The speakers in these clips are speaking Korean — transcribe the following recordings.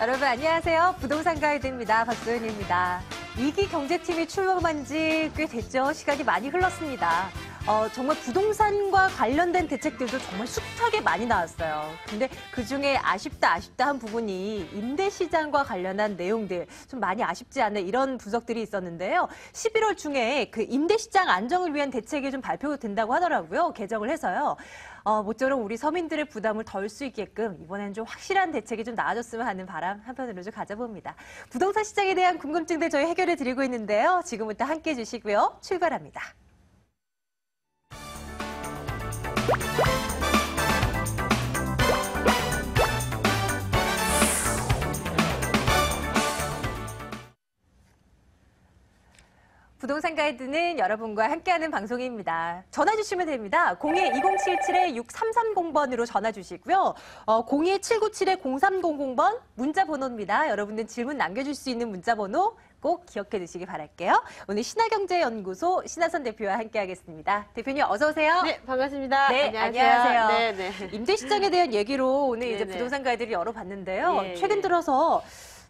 여러분 안녕하세요. 부동산 가이드입니다. 박소연입니다. 2기 경제팀이 출범한 지 꽤 됐죠. 시간이 많이 흘렀습니다. 정말 부동산과 관련된 대책들도 정말 숱하게 많이 나왔어요. 근데 그중에 아쉽다 한 부분이 임대시장과 관련한 내용들, 좀 많이 아쉽지 않은 이런 분석들이 있었는데요. 11월 중에 그 임대시장 안정을 위한 대책이 좀 발표된다고 하더라고요. 개정을 해서요. 모쪼록 우리 서민들의 부담을 덜 수 있게끔 이번에는 좀 확실한 대책이 좀 나아졌으면 하는 바람 한편으로 좀 가져봅니다. 부동산 시장에 대한 궁금증들 저희 해결해 드리고 있는데요. 지금부터 함께 해주시고요. 출발합니다. 부동산 가이드는 여러분과 함께하는 방송입니다. 전화 주시면 됩니다. 02-2077-6330번으로 전화 주시고요. 02-797-0300번 문자 번호입니다. 여러분들 질문 남겨줄 수 있는 문자 번호 꼭 기억해 두시기 바랄게요. 오늘 신화경제연구소 신하선 대표와 함께하겠습니다. 대표님 어서 오세요. 네, 반갑습니다. 네, 안녕하세요. 네. 임대시장에 대한 얘기로 오늘 이제 네네. 부동산 가이드를 열어봤는데요. 예, 최근 예. 들어서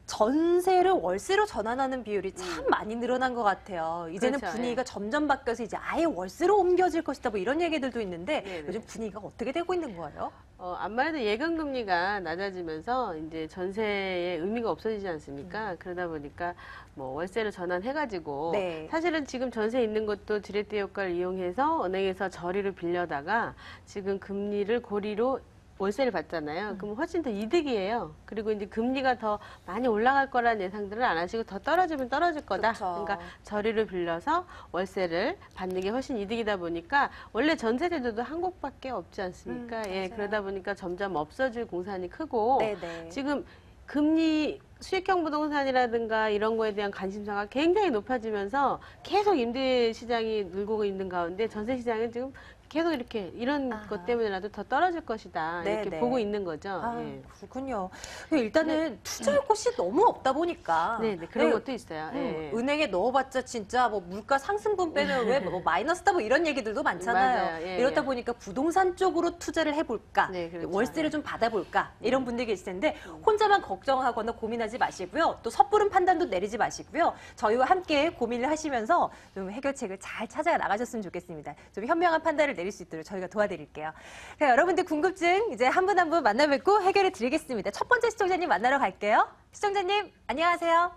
전세를 월세로 전환하는 비율이 참 많이 늘어난 것 같아요. 이제는 그렇죠, 분위기가 예. 점점 바뀌어서 이제 아예 월세로 옮겨질 것이다 뭐 이런 얘기들도 있는데 네네. 요즘 분위기가 어떻게 되고 있는 거예요? 아무래도 예금금리가 낮아지면서 이제 전세의 의미가 없어지지 않습니까? 그러다 보니까 뭐 월세로 전환해가지고 네. 사실은 지금 전세 있는 것도 지렛대 효과를 이용해서 은행에서 저리를 빌려다가 지금 금리를 고리로 월세를 받잖아요. 그럼 훨씬 더 이득이에요. 그리고 이제 금리가 더 많이 올라갈 거라는 예상들을 안 하시고 더 떨어지면 떨어질 거다. 그렇죠. 그러니까 저리를 빌려서 월세를 받는 게 훨씬 이득이다 보니까 원래 전세 제도도 한국밖에 없지 않습니까? 예, 맞아요. 그러다 보니까 점점 없어질 공산이 크고 네네. 지금 금리 수익형 부동산이라든가 이런 거에 대한 관심사가 굉장히 높아지면서 계속 임대 시장이 늘고 있는 가운데 전세 시장은 지금 계속 이렇게 이런 아하. 것 때문에라도 더 떨어질 것이다 이렇게 네네. 보고 있는 거죠. 아, 예. 그렇군요. 일단은 투자할 곳이 너무 없다 보니까 네, 그런 네, 것도 있어요. 예. 은행에 넣어봤자 진짜 뭐 물가 상승분 빼면 왜 뭐 마이너스다 뭐 이런 얘기들도 많잖아요. 맞아요. 예, 이렇다 예. 보니까 부동산 쪽으로 투자를 해볼까, 네, 그렇죠. 월세를 좀 받아볼까 이런 분들이 계실 텐데 혼자만 걱정하거나 고민하지 마시고요. 또 섣부른 판단도 내리지 마시고요. 저희와 함께 고민을 하시면서 좀 해결책을 잘 찾아 나가셨으면 좋겠습니다. 좀 현명한 판단을 내릴 수 있도록 저희가 도와드릴게요. 자, 여러분들 궁금증 이제 한 분 한 분 만나 뵙고 해결해 드리겠습니다. 첫 번째 시청자님 만나러 갈게요. 시청자님 안녕하세요.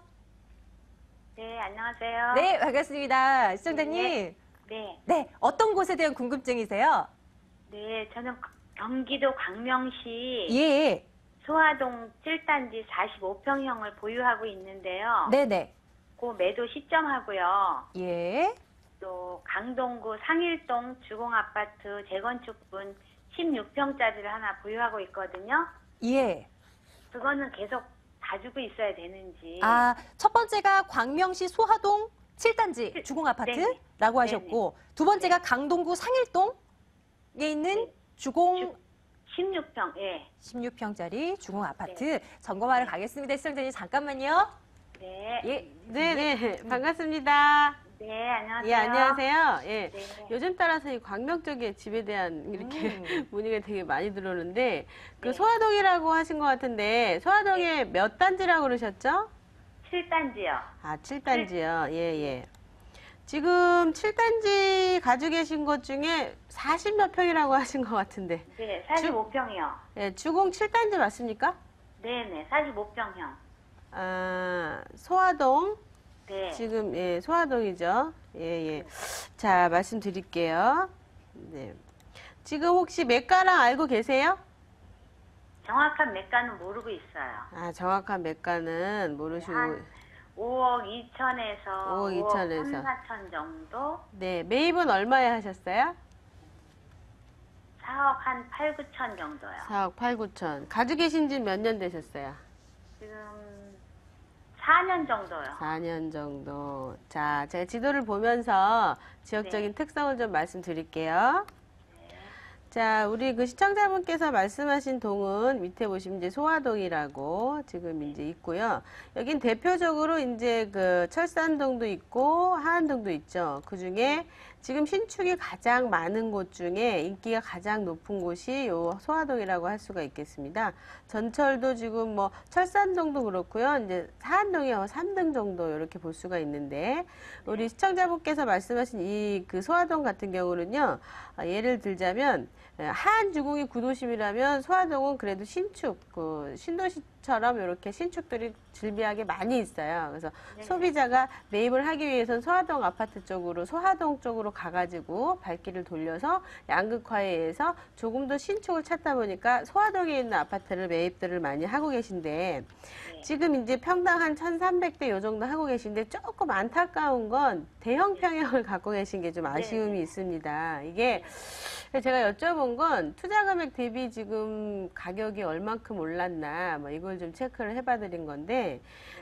네, 안녕하세요. 네, 반갑습니다. 시청자님. 네, 네, 어떤 곳에 대한 궁금증이세요? 네, 저는 경기도 광명시 예, 소화동 7단지 45평형을 보유하고 있는데요. 네네. 그 매도 시점하고요. 예, 또 강동구 상일동 주공아파트 재건축분 16평짜리를 하나 보유하고 있거든요. 예. 그거는 계속 가지고 있어야 되는지. 아, 첫 번째가 광명시 소화동 7단지 주공아파트라고 하셨고, 두 번째가 강동구 상일동에 있는 네. 주공 16평, 예. 16평짜리 주공아파트 점검하러 가겠습니다. 시청자님 잠깐만요. 네. 예, 네, 반갑습니다. 네, 안녕하세요. 예, 안녕하세요. 예. 네. 요즘 따라서 이 광명 쪽에 집에 대한 이렇게 문의가 되게 많이 들어오는데 그 네. 소화동이라고 하신 것 같은데 소화동에 몇 단지라고 그러셨죠? 7단지요. 아, 7단지요. 예. 지금 7단지 가지고 계신 것 중에 40몇 평이라고 하신 것 같은데. 네, 45평이요. 예, 주공 7단지 맞습니까? 네네, 45평형. 아, 소화동. 네. 지금, 예, 소화동이죠. 예. 자, 말씀드릴게요. 네. 지금 혹시 매가랑 알고 계세요? 정확한 매가는 모르고 있어요. 아, 정확한 매가는 모르시고. 한 5억 2천에서 5억 5억 2천에서. 3, 4천 정도? 네, 매입은 얼마에 하셨어요? 4억 한 8, 9천 정도요. 4억 8, 9천. 가지고 계신 지 몇 년 되셨어요? 지금 4년 정도요. 4년 정도. 자, 제가 지도를 보면서 지역적인 네. 특성을 좀 말씀드릴게요. 자, 우리 그 시청자분께서 말씀하신 동은 밑에 보시면 이제 소화동이라고 지금 이제 있고요. 여긴 대표적으로 이제 그 철산동도 있고 하안동도 있죠. 그 중에 지금 신축이 가장 많은 곳 중에 인기가 가장 높은 곳이 요 소화동이라고 할 수가 있겠습니다. 전철도 지금 뭐 철산동도 그렇고요. 이제 사안동이 3등 정도 이렇게 볼 수가 있는데 우리 시청자분께서 말씀하신 이 그 소화동 같은 경우는요. 예를 들자면 하안주공이 구도심이라면 소화동은 그래도 신축, 신도시처럼 이렇게 신축들이 즐비하게 많이 있어요. 그래서 소비자가 매입을 하기 위해서는 소화동 아파트 쪽으로, 소화동 쪽으로 가가지고 발길을 돌려서 양극화에 의해서 조금 더 신축을 찾다 보니까 소화동에 있는 아파트를 매입들을 많이 하고 계신데 지금 이제 평당 한 1,300대 요 정도 하고 계신데 조금 안타까운 건 대형 평형을 갖고 계신 게 좀 아쉬움이 있습니다. 이게 제가 여쭤본 건 투자 금액 대비 지금 가격이 얼만큼 올랐나 뭐 이걸 좀 체크를 해봐 드린 건데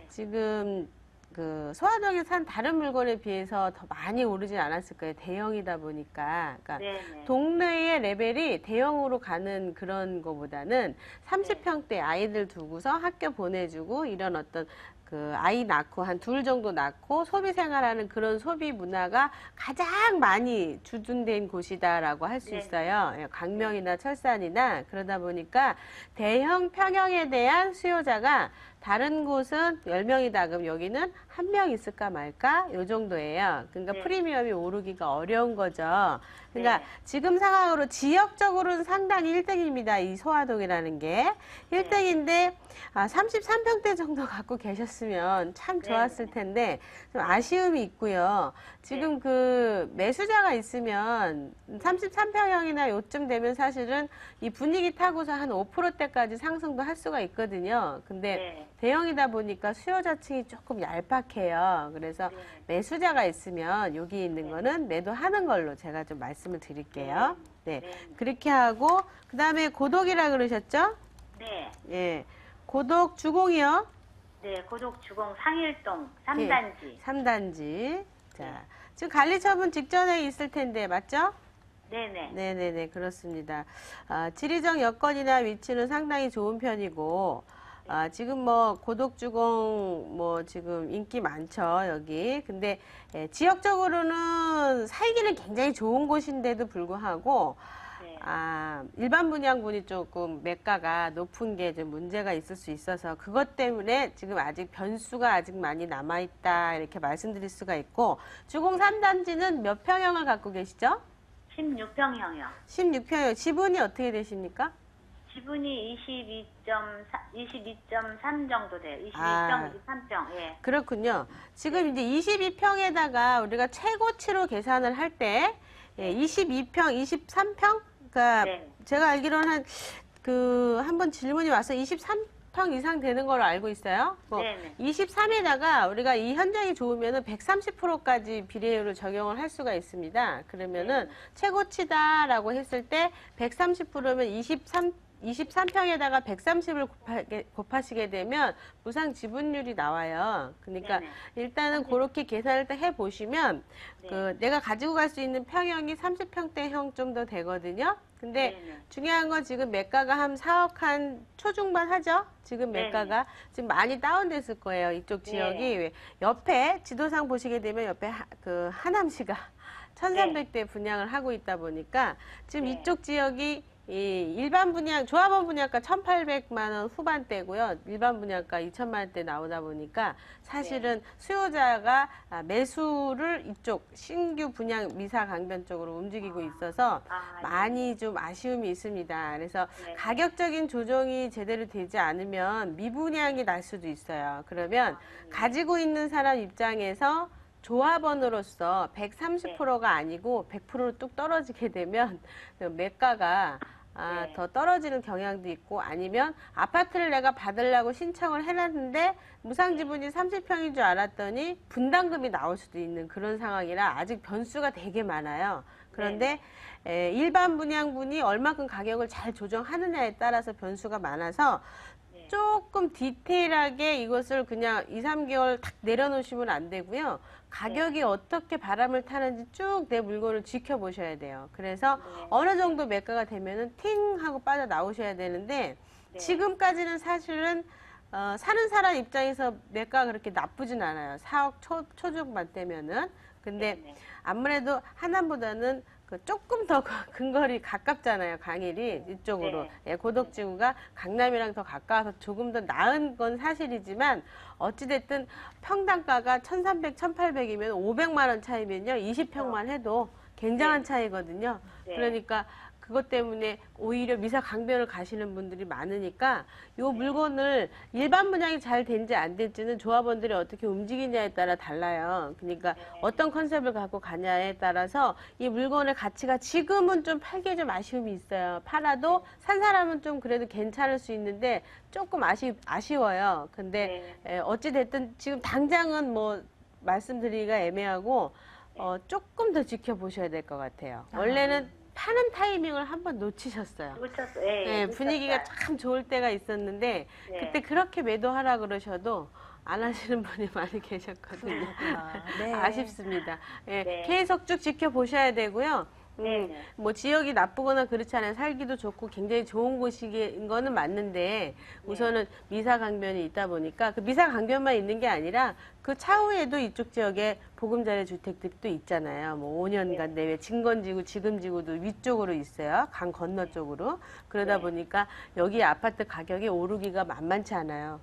지금 그 소화동에 산 다른 물건에 비해서 더 많이 오르진 않았을 거예요. 대형이다 보니까. 그러니까 동네의 레벨이 대형으로 가는 그런 거보다는 30평대 아이들 두고서 학교 보내주고 이런 어떤 그 아이 낳고 한 둘 정도 낳고 소비 생활하는 그런 소비 문화가 가장 많이 주둔된 곳이다라고 할 수 있어요. 강명이나 철산이나 그러다 보니까 대형 평형에 대한 수요자가 다른 곳은 10명이다. 그럼 여기는 1명 있을까 말까? 요 정도예요. 그러니까 프리미엄이 오르기가 어려운 거죠. 그러니까 지금 상황으로 지역적으로는 상당히 1등입니다. 이 소화동이라는 게. 1등인데 33평대 정도 갖고 계셨으면 참 좋았을 텐데 좀 아쉬움이 있고요. 지금 그 매수자가 있으면 33평형이나 요쯤 되면 사실은 이 분위기 타고서 한 5%대까지 상승도 할 수가 있거든요. 근데 대형이다 보니까 수요자층이 조금 얄팍해요. 그래서 매수자가 있으면 여기 있는 거는 매도하는 걸로 제가 좀 말씀을 드릴게요. 네. 그렇게 하고 그 다음에 고독이라 그러셨죠? 네. 예. 고독 주공이요? 네, 고독 주공 상일동 3단지. 3단지. 자, 지금 관리 처분 직전에 있을 텐데 맞죠? 네네. 네네네, 그렇습니다. 지리적 여건이나 위치는 상당히 좋은 편이고, 지금 뭐 고독주공 뭐 지금 인기 많죠, 여기. 근데 지역적으로는 살기는 굉장히 좋은 곳인데도 불구하고 일반 분양분이 조금 매가가 높은 게 좀 문제가 있을 수 있어서 그것 때문에 지금 아직 변수가 아직 많이 남아있다 이렇게 말씀드릴 수가 있고 주공 3단지는 몇 평형을 갖고 계시죠? 16평형이요. 16평형. 지분이 어떻게 되십니까? 지분이 22.3 정도 돼요. 22.23평. 예. 그렇군요. 지금 이제 22평에다가 우리가 최고치로 계산을 할 때 22평, 23평? 그러니까 제가 알기로는 한번 질문이 와서 23평 이상 되는 걸로 알고 있어요. 23에다가 우리가 이 현장이 좋으면은 130%까지 비례율을 적용을 할 수가 있습니다. 그러면은 최고치다라고 했을 때 130%면 23평에다가 130을 곱하시게 되면 무상 지분율이 나와요. 그러니까 일단은 그렇게 계산을 해보시면 내가 가지고 갈 수 있는 평형이 30평대형 좀 더 되거든요. 근데 중요한 건 지금 매가가 한 4억 한 초중반 하죠? 지금 매가가 지금 많이 다운됐을 거예요. 이쪽 지역이. 옆에 지도상 보시게 되면 옆에 하남시가 1,300대 분양을 하고 있다 보니까 지금 이쪽 지역이 일반 분양, 조합원 분양가 1,800만 원 후반대고요. 일반 분양가 2,000만 원대 나오다 보니까 사실은 수요자가 매수를 이쪽 신규 분양 미사 강변 쪽으로 움직이고 있어서 많이 좀 아쉬움이 있습니다. 그래서 가격적인 조정이 제대로 되지 않으면 미분양이 날 수도 있어요. 그러면 가지고 있는 사람 입장에서 조합원으로서 130%가 아니고 100%로 뚝 떨어지게 되면 매가가 더 떨어지는 경향도 있고 아니면 아파트를 내가 받으려고 신청을 해놨는데 무상지분이 30평인 줄 알았더니 분담금이 나올 수도 있는 그런 상황이라 아직 변수가 되게 많아요. 그런데 일반 분양분이 얼마큼 가격을 잘 조정하느냐에 따라서 변수가 많아서 조금 디테일하게 이것을 그냥 2, 3개월 탁 내려놓으시면 안 되고요. 가격이 어떻게 바람을 타는지 쭉 내 물건을 지켜보셔야 돼요. 그래서 어느 정도 매가가 되면은 팅 하고 빠져 나오셔야 되는데 지금까지는 사실은 사는 사람 입장에서 매가가 그렇게 나쁘진 않아요. 4억 초중반 되면은. 근데 네네. 아무래도 하남보다는 그 조금 더 근거리 가깝잖아요. 강일이 이쪽으로. 네. 예, 고덕지구가 강남이랑 더 가까워서 조금 더 나은 건 사실이지만 어찌됐든 평당가가 1,300, 1,800이면 500만 원 차이면요. 20평만 해도 굉장한 네. 차이거든요. 네. 그러니까 그것 때문에 오히려 미사 강변을 가시는 분들이 많으니까 요 물건을 일반 분양이 잘 된지 안 될지는 조합원들이 어떻게 움직이냐에 따라 달라요. 그러니까 어떤 컨셉을 갖고 가냐에 따라서 이 물건의 가치가 지금은 좀 팔기에 좀 아쉬움이 있어요. 팔아도 산 사람은 좀 그래도 괜찮을 수 있는데 조금 아쉬워요. 근데 어찌 됐든 지금 당장은 뭐 말씀드리기가 애매하고 조금 더 지켜보셔야 될 것 같아요. 원래는 파는 타이밍을 한번 놓치셨어요. 놓쳤어요. 네, 놓쳤어요. 분위기가 참 좋을 때가 있었는데 네. 그때 그렇게 매도하라 그러셔도 안 하시는 분이 많이 계셨거든요. 네. 아쉽습니다. 예, 네. 계속 쭉 지켜보셔야 되고요. 네, 네. 뭐 지역이 나쁘거나 그렇지 않아요. 살기도 좋고 굉장히 좋은 곳인 거는 맞는데 우선은 미사 강변이 있다 보니까 그 미사 강변만 있는 게 아니라 그 차후에도 이쪽 지역에 보금자리 주택들도 있잖아요. 뭐 5년간 내외 진건지구, 지금지구도 위쪽으로 있어요. 강 건너 쪽으로. 그러다 네. 보니까 여기 아파트 가격이 오르기가 만만치 않아요.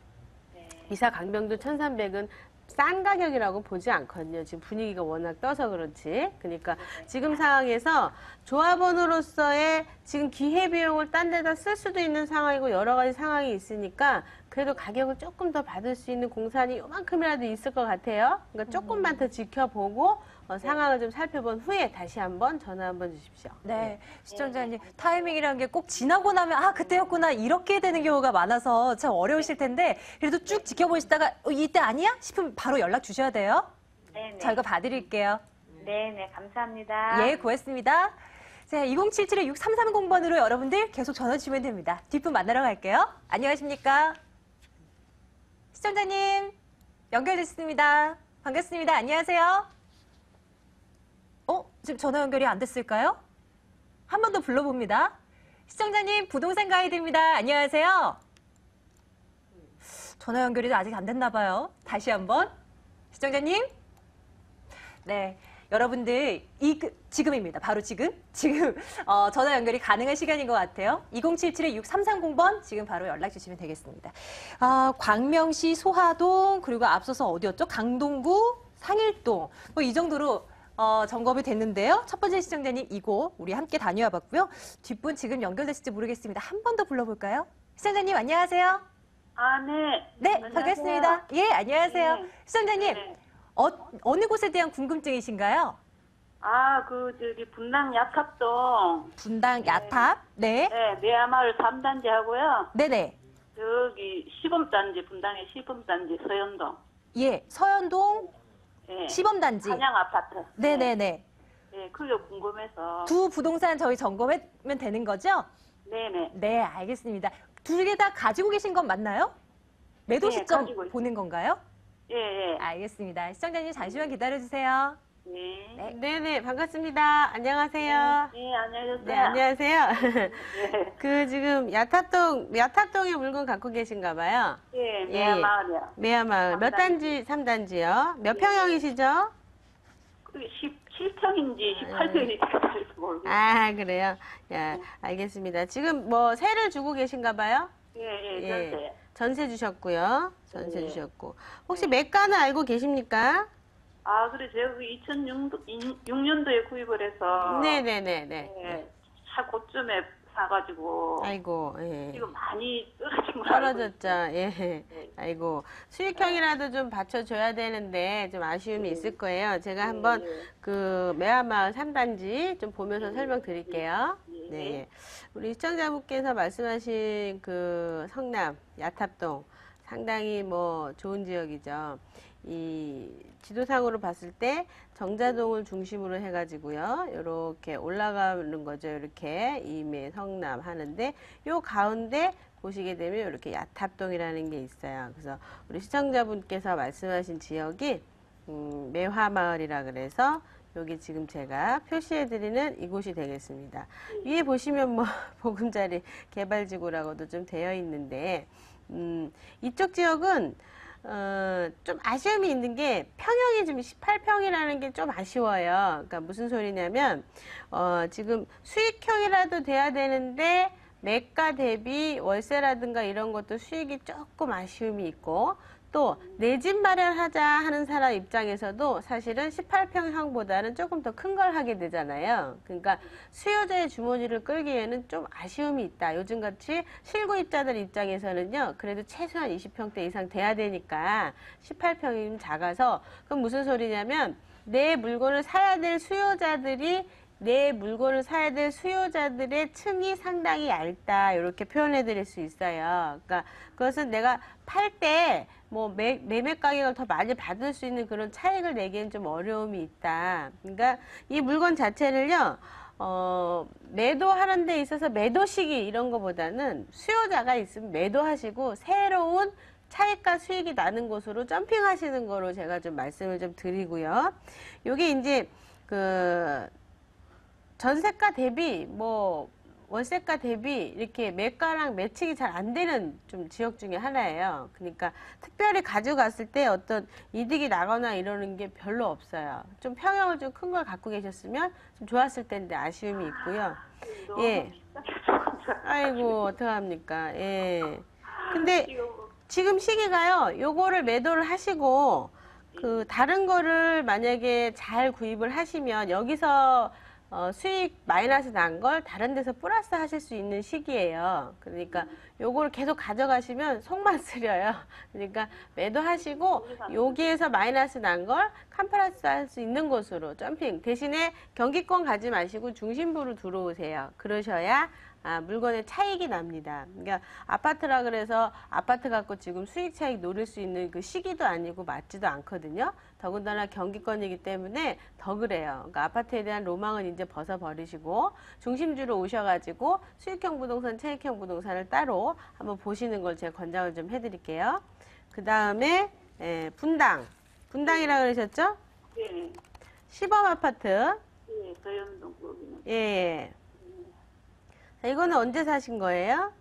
네. 미사 강변도 1,300은 싼 가격이라고 보지 않거든요. 지금 분위기가 워낙 떠서 그렇지. 그러니까 지금 상황에서 조합원으로서의 지금 기회비용을 딴 데다 쓸 수도 있는 상황이고 여러 가지 상황이 있으니까 그래도 가격을 조금 더 받을 수 있는 공산이 요만큼이라도 있을 것 같아요. 그러니까 조금만 더 지켜보고 상황을 좀 살펴본 후에 다시 한번 전화 한번 주십시오. 네, 시청자님 타이밍이라는 게 꼭 지나고 나면 아 그때였구나 이렇게 되는 경우가 많아서 참 어려우실 텐데 그래도 쭉 지켜보시다가 이때 아니야 싶으면 바로 연락 주셔야 돼요. 네, 네. 저희가 봐드릴게요. 네, 네. 감사합니다. 예, 고맙습니다. 자, 2077-6330번으로 여러분들 계속 전화 주시면 됩니다. 뒷분 만나러 갈게요. 안녕하십니까? 시청자님 연결됐습니다. 반갑습니다. 안녕하세요. 지금 전화 연결이 안 됐을까요? 한 번 더 불러봅니다. 시청자님, 부동산 가이드입니다. 안녕하세요. 전화 연결이 아직 안 됐나 봐요. 다시 한번. 시청자님. 네, 여러분들 지금입니다. 바로 지금 전화 연결이 가능한 시간인 것 같아요. 2077-6330번 지금 바로 연락 주시면 되겠습니다. 광명시 소하동 그리고 앞서서 어디였죠? 강동구, 상일동 뭐 이 정도로 점검이 됐는데요. 첫 번째 시청자님 이곳 우리 함께 다녀와 봤고요. 뒷분 지금 연결됐을지 모르겠습니다. 한 번 더 불러볼까요? 시청자님 안녕하세요. 아, 네. 네, 안녕하세요. 반갑습니다. 예, 안녕하세요. 네. 시청자님 네. 어느 곳에 대한 궁금증이신가요? 아, 분당 야탑동. 분당 야탑. 네. 네, 내야마을 3단지 하고요. 네네. 시범단지, 분당의 시범단지, 서현동. 예, 서현동 네. 시범단지. 한양 아파트. 네네네. 네, 그게 궁금해서. 두 부동산 저희 점검하면 되는 거죠? 네네. 네, 알겠습니다. 두 개 다 가지고 계신 건 맞나요? 매도 네, 시점 가지고 있습니다. 보는 건가요? 예, 예. 알겠습니다. 시청자님 잠시만 기다려주세요. 네. 네. 네네, 반갑습니다. 안녕하세요. 네, 안녕하세요. 네, 안녕하세요. 네. 그 지금 야탑동에 물건 갖고 계신가 봐요. 예, 예. 내야마을이요. 매화마을 몇 단지? 3단지요. 몇 평형이시죠? 17평인지 18평인지 잘 모르겠어요. 아, 그래요. 야, 알겠습니다. 지금 뭐 세를 주고 계신가 봐요? 예, 예. 전세. 전세 주셨고요. 전세 네. 주셨고. 혹시 매가는 알고 계십니까? 아, 그래, 제가 2006년도에 구입을 해서. 네네네네. 예, 차 고점에 사가지고. 아이고, 예. 지금 많이 떨어진 거 알고 떨어졌죠. 있어요. 예. 네. 아이고. 수익형이라도 좀 받쳐줘야 되는데 좀 아쉬움이 있을 거예요. 제가 한번 그 매화마을 3단지 좀 보면서 설명드릴게요. 네. 예. 우리 시청자분께서 말씀하신 그 성남, 야탑동 상당히 뭐 좋은 지역이죠. 이 지도상으로 봤을 때 정자동을 중심으로 해가지고요. 이렇게 올라가는 거죠. 이렇게 임해 성남 하는데 요 가운데 보시게 되면 이렇게 야탑동이라는 게 있어요. 그래서 우리 시청자분께서 말씀하신 지역이 매화마을이라 그래서 여기 지금 제가 표시해드리는 이곳이 되겠습니다. 위에 보시면 뭐 보금자리 개발지구라고도 좀 되어 있는데 이쪽 지역은 좀 아쉬움이 있는 게 평형이 지금 18평이라는 게 좀 아쉬워요. 그러니까 무슨 소리냐면 지금 수익형이라도 돼야 되는데 매가 대비 월세라든가 이런 것도 수익이 조금 아쉬움이 있고 또 내 집 마련하자 하는 사람 입장에서도 사실은 18평형보다는 조금 더 큰 걸 하게 되잖아요. 그러니까 수요자의 주머니를 끌기에는 좀 아쉬움이 있다. 요즘같이 실구입자들 입장에서는요. 그래도 최소한 20평대 이상 돼야 되니까 18평이 좀 작아서 그럼 무슨 소리냐면 내 물건을 사야 될 수요자들이 내 물건을 사야 될 수요자들의 층이 상당히 얇다. 이렇게 표현해 드릴 수 있어요. 그러니까 그것은 내가 팔 때 뭐 매매 가격을 더 많이 받을 수 있는 그런 차익을 내기엔 좀 어려움이 있다. 그러니까 이 물건 자체를요. 매도하는 데 있어서 매도 시기 이런 거보다는 수요자가 있으면 매도하시고 새로운 차익과 수익이 나는 곳으로 점핑하시는 거로 제가 좀 말씀을 좀 드리고요. 요게 이제 그 전세가 대비 뭐 월세가 대비 이렇게 매가랑 매칭이 잘 안 되는 좀 지역 중에 하나예요. 그러니까 특별히 가져갔을 때 어떤 이득이 나거나 이러는 게 별로 없어요. 좀 평형을 좀 큰 걸 갖고 계셨으면 좀 좋았을 텐데 아쉬움이 있고요. 예. 아이고 어떡합니까. 예. 근데 지금 시기가요. 요거를 매도를 하시고 그 다른 거를 만약에 잘 구입을 하시면 여기서 수익 마이너스 난 걸 다른 데서 플러스 하실 수 있는 시기예요. 그러니까 요거를 계속 가져가시면 속만 쓰려요. 그러니까 매도하시고 여기에서 마이너스 난 걸 컴플러스 할 수 있는 곳으로 점핑. 대신에 경기권 가지 마시고 중심부로 들어오세요. 그러셔야 물건의 차익이 납니다. 그러니까 아파트라 그래서 아파트 갖고 지금 수익 차익 노릴 수 있는 그 시기도 아니고 맞지도 않거든요. 더군다나 경기권이기 때문에 더 그래요. 그러니까 아파트에 대한 로망은 이제 벗어버리시고 중심주로 오셔가지고 수익형 부동산, 차익형 부동산을 따로 한번 보시는 걸 제가 권장을 좀 해드릴게요. 그 다음에 분당이라고 그러셨죠? 네. 시범 아파트. 예, 서현동 거기는. 예. 자, 이거는 언제 사신 거예요?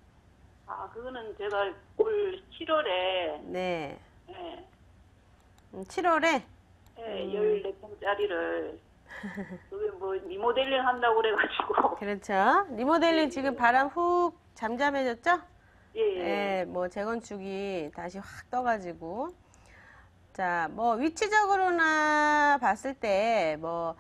그거는 제가 올 7월에, 네. 예, 7월에? 예, 14평짜리를, 그게 뭐, 리모델링 한다고 그래가지고. 그렇죠. 리모델링 지금 바람 훅 잠잠해졌죠? 예, 예. 예, 뭐 재건축이 다시 확 떠가지고. 자, 뭐 위치적으로나 봤을 때 뭐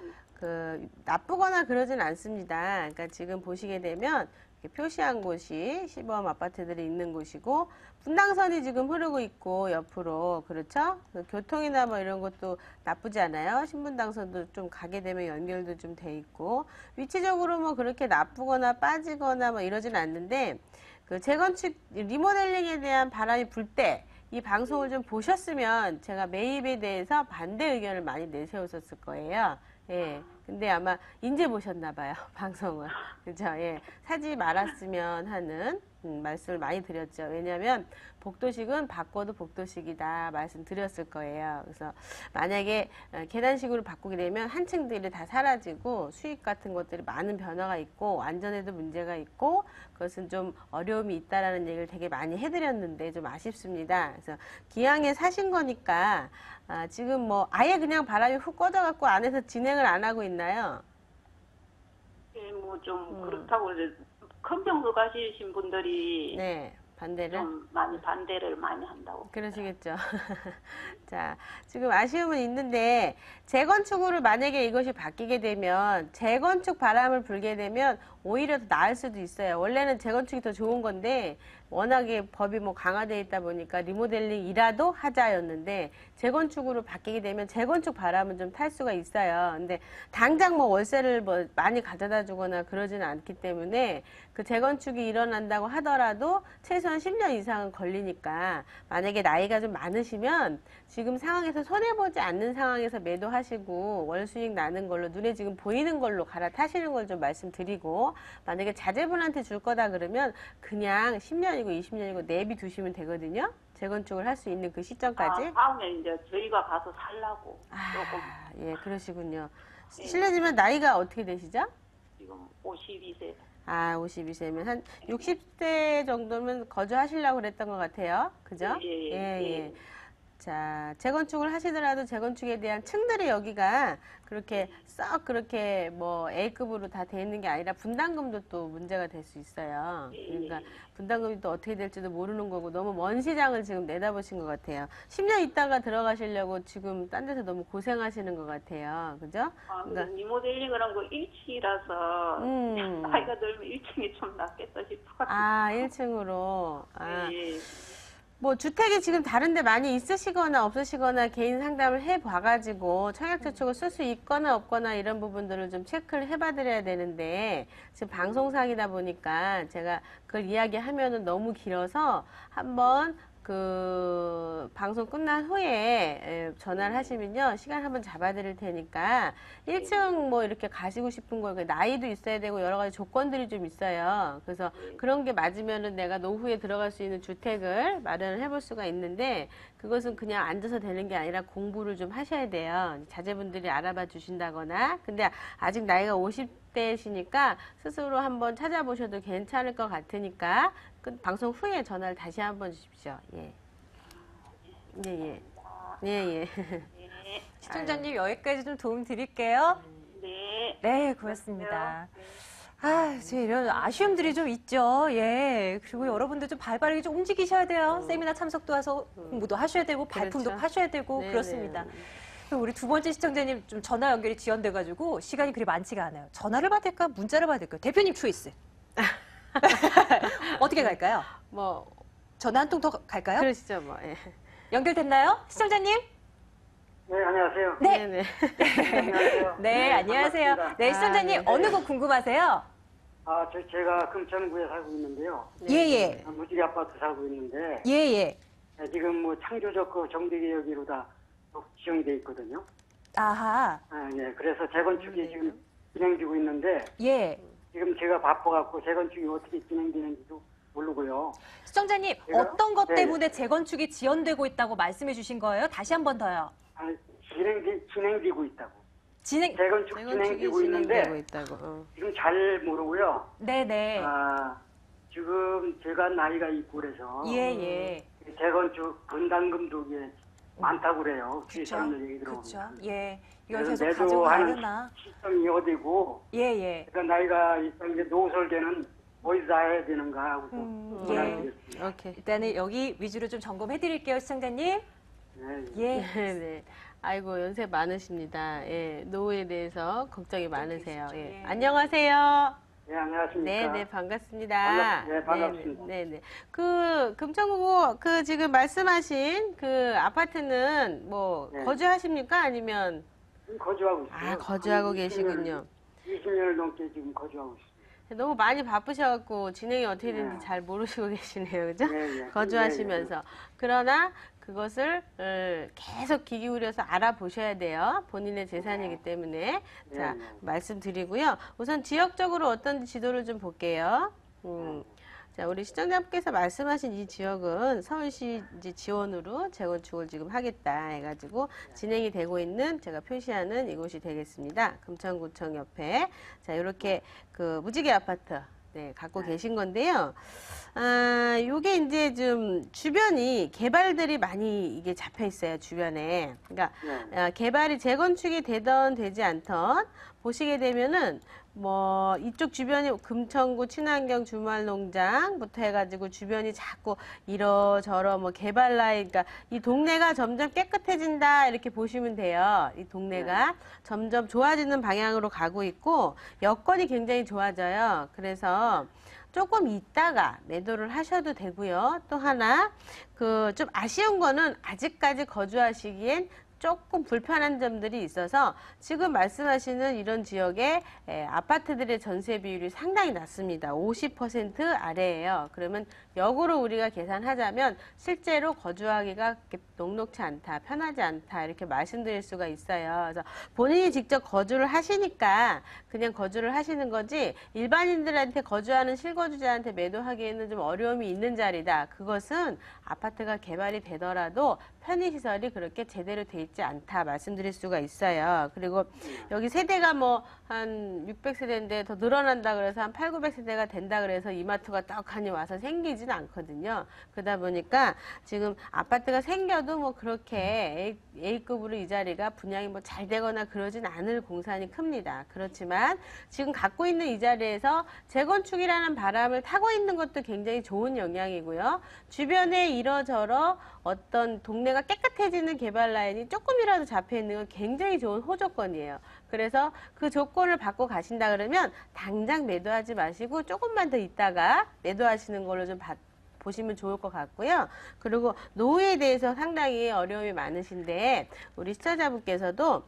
나쁘거나 그러진 않습니다. 그러니까 지금 보시게 되면 이렇게 표시한 곳이 시범 아파트들이 있는 곳이고 분당선이 지금 흐르고 있고 옆으로 그렇죠? 교통이나 뭐 이런 것도 나쁘지 않아요. 신분당선도 좀 가게 되면 연결도 좀 돼 있고 위치적으로 뭐 그렇게 나쁘거나 빠지거나 뭐 이러진 않는데 그 재건축 리모델링에 대한 바람이 불 때 이 방송을 좀 보셨으면 제가 매입에 대해서 반대 의견을 많이 내세웠었을 거예요. 예. 근데 아마 이제 보셨나 봐요. 방송을. 그죠? 예. 사지 말았으면 하는 말씀을 많이 드렸죠. 왜냐하면 복도식은 바꿔도 복도식이다 말씀드렸을 거예요. 그래서 만약에 계단식으로 바꾸게 되면 한 층들이 다 사라지고 수익 같은 것들이 많은 변화가 있고 안전에도 문제가 있고 그것은 좀 어려움이 있다라는 얘기를 되게 많이 해드렸는데 좀 아쉽습니다. 그래서 기왕에 사신 거니까 지금 뭐 아예 그냥 바람이 훅 꺼져갖고 안에서 진행을 안 하고 있나요? 예, 뭐 좀 그렇다고 이제 큰 평수 가시신 분들이 네, 반대를? 좀 많이 반대를 많이 한다고. 그러시겠죠. 자, 지금 아쉬움은 있는데 재건축으로 만약에 이것이 바뀌게 되면 재건축 바람을 불게 되면 오히려 더 나을 수도 있어요. 원래는 재건축이 더 좋은 건데 워낙에 법이 뭐 강화되어 있다 보니까 리모델링이라도 하자였는데 재건축으로 바뀌게 되면 재건축 바람은 좀 탈 수가 있어요. 근데 당장 뭐 월세를 뭐 많이 가져다 주거나 그러지는 않기 때문에 그 재건축이 일어난다고 하더라도 최소한 10년 이상은 걸리니까 만약에 나이가 좀 많으시면 지금 상황에서 손해보지 않는 상황에서 매도하시고 월 수익 나는 걸로 눈에 지금 보이는 걸로 갈아타시는 걸 좀 말씀드리고 만약에 자제분한테 줄 거다 그러면 그냥 10년이고 20년이고 내비 두시면 되거든요. 재건축을 할 수 있는 그 시점까지. 다음에 이제 저희가 가서 살라고 조금. 예, 그러시군요. 예. 실례지만 나이가 어떻게 되시죠? 지금 52세. 52세면 한 60세 정도면 거주하시려고 그랬던 것 같아요. 그죠? 예, 예, 예. 예. 자, 재건축을 하시더라도 재건축에 대한 층들이 여기가 그렇게 썩 그렇게 뭐 A급으로 다 돼 있는 게 아니라 분담금도 또 문제가 될 수 있어요. 그러니까 분담금이 또 어떻게 될지도 모르는 거고 너무 먼 시장을 지금 내다보신 것 같아요. 10년 있다가 들어가시려고 지금 딴 데서 너무 고생하시는 것 같아요. 그죠? 아, 그러니까 리모델링을 한 거 1층이라서 나이가 들면 1층이 좀 낫겠다 싶어요. 아, 1층으로. 아. 예. 뭐 주택이 지금 다른 데 많이 있으시거나 없으시거나 개인 상담을 해봐가지고 청약저축을 쓸 수 있거나 없거나 이런 부분들을 좀 체크를 해봐 드려야 되는데 지금 방송상이다 보니까 제가 그걸 이야기하면은 너무 길어서 한번 그 방송 끝난 후에 전화를 하시면요 시간 한번 잡아 드릴 테니까 1층 뭐 이렇게 가시고 싶은 거 나이도 있어야 되고 여러 가지 조건들이 좀 있어요. 그래서 그런 게 맞으면은 내가 노후에 들어갈 수 있는 주택을 마련을 해볼 수가 있는데 그것은 그냥 앉아서 되는 게 아니라 공부를 좀 하셔야 돼요. 자제분들이 알아봐 주신다거나. 근데 아직 나이가 50대시니까 스스로 한번 찾아보셔도 괜찮을 것 같으니까 그 방송 후에 전화를 다시 한번 주십시오. 예. 예, 예. 예, 예. 네. 시청자님 여기까지 좀 도움 드릴게요. 네. 네, 고맙습니다. 아, 이제 이런 아쉬움들이 좀 있죠. 예. 그리고 여러분들 좀 발빠르게 좀 움직이셔야 돼요. 세미나 참석도 와서 공부도 하셔야 되고, 발품도 그렇죠. 하셔야 되고, 네네. 그렇습니다. 그리고 우리 두 번째 시청자님 좀 전화 연결이 지연돼가지고 시간이 그리 많지가 않아요. 전화를 받을까, 문자를 받을까요? 대표님 초이스. 어떻게 갈까요? 뭐 전화 한 통 더 갈까요? 그러시죠, 뭐. 예. 연결됐나요? 시청자님? 네, 안녕하세요. 네. 네. 안녕하세요. 네, 안녕하세요. 반갑습니다. 네, 시청자님, 네. 어느 곳 궁금하세요? 제가 금천구에 살고 있는데요. 예, 예. 무지개 아파트 살고 있는데, 예, 예. 지금 뭐 창조적 그 정비개혁으로 다 지정이 돼 있거든요. 아하. 네, 그래서 재건축이 지금 진행되고 있는데, 예. 지금 제가 바빠갖고 재건축이 어떻게 진행되는지도 모르고요. 시청자님, 제가? 어떤 것 네. 때문에 재건축이 지연되고 있다고 말씀해 주신 거예요? 다시 한 번 더요. 진행되고 있다고. 진행, 재건축 재건축이 진행되고 있는데, 진행되고 있다고. 지금 잘 모르고요. 네네. 지금 제가 나이가 있고 그래서, 예, 예. 재건축 분담금도 이게 많다고 그래요. 그쵸. 사람들 얘기 들어보면. 그쵸. 예. 이걸 그래서 계속 매도하는 가져가려나? 시점이 어디고, 예, 예. 그러니까 나이가 있는데 노설계는 어디다 해야 되는가 하고 예. 전화드렸습니다. 오케이. 일단은 여기 위주로 좀 점검해 드릴게요, 시청자님. 네. 예. 네, 네. 아이고, 연세 많으십니다. 예, 노후에 대해서 걱정이 많으세요. 예. 예. 안녕하세요. 네, 안녕하십니까. 네, 네, 반갑습니다. 네, 반갑습니다. 네, 네. 그 금천구 그 지금 말씀하신 그 아파트는 뭐 네. 거주하십니까? 아니면 지금 거주하고 있어요. 아, 거주하고 한 20년, 계시군요. 20년을 넘게 지금 거주하고 있습니다. 너무 많이 바쁘셔갖고 진행이 어떻게 되는지 네. 잘 모르시고 계시네요, 그죠? 네, 네. 거주하시면서. 그러나 그것을 계속 귀 기울여서 알아보셔야 돼요. 본인의 재산이기 때문에. 네, 자, 네. 말씀드리고요. 우선 지역적으로 어떤 지도를 좀 볼게요. 자, 우리 시청자분께서 말씀하신 이 지역은 서울시 이제 지원으로 재건축을 지금 하겠다 해가지고 진행이 되고 있는 제가 표시하는 이곳이 되겠습니다. 금천구청 옆에. 자, 이렇게 그 무지개 아파트. 네, 갖고 계신 건데요. 요게 이제 좀 주변이 개발들이 많이 이게 잡혀 있어요, 주변에. 그러니까 네. 개발이 재건축이 되던 되지 않던 보시게 되면은 뭐 이쪽 주변이 금천구 친환경 주말농장부터 해가지고 주변이 자꾸 이러저러 뭐 개발 라인, 그러니까 이 동네가 점점 깨끗해진다 이렇게 보시면 돼요. 이 동네가 점점 좋아지는 방향으로 가고 있고 여건이 굉장히 좋아져요. 그래서 조금 있다가 매도를 하셔도 되고요. 또 하나 그 좀 아쉬운 거는 아직까지 거주하시기엔 조금 불편한 점들이 있어서 지금 말씀하시는 이런 지역의 아파트들의 전세 비율이 상당히 낮습니다. 50% 아래예요. 그러면 역으로 우리가 계산하자면 실제로 거주하기가 녹록치 않다, 편하지 않다 이렇게 말씀드릴 수가 있어요. 그래서 본인이 직접 거주를 하시니까 그냥 거주를 하시는 거지 일반인들한테 거주하는 실거주자한테 매도하기에는 좀 어려움이 있는 자리다. 그것은 아파트가 개발이 되더라도 편의시설이 그렇게 제대로 돼 있지 있지 않다 말씀드릴 수가 있어요. 그리고 여기 세대가 뭐 한 600세대인데 더 늘어난다 그래서 한 8, 900세대가 된다 그래서 이마트가 떡하니 와서 생기지는 않거든요. 그러다 보니까 지금 아파트가 생겨도 뭐 그렇게 A급으로 이 자리가 분양이 뭐 잘 되거나 그러진 않을 공산이 큽니다. 그렇지만 지금 갖고 있는 이 자리에서 재건축이라는 바람을 타고 있는 것도 굉장히 좋은 영향이고요. 주변에 이러저러 어떤 동네가 깨끗해지는 개발 라인이 조금이라도 잡혀 있는 건 굉장히 좋은 호조건이에요. 그래서 그 조건을 받고 가신다 그러면 당장 매도하지 마시고 조금만 더 있다가 매도하시는 걸로 좀 보시면 좋을 것 같고요. 그리고 노후에 대해서 상당히 어려움이 많으신데 우리 시청자분께서도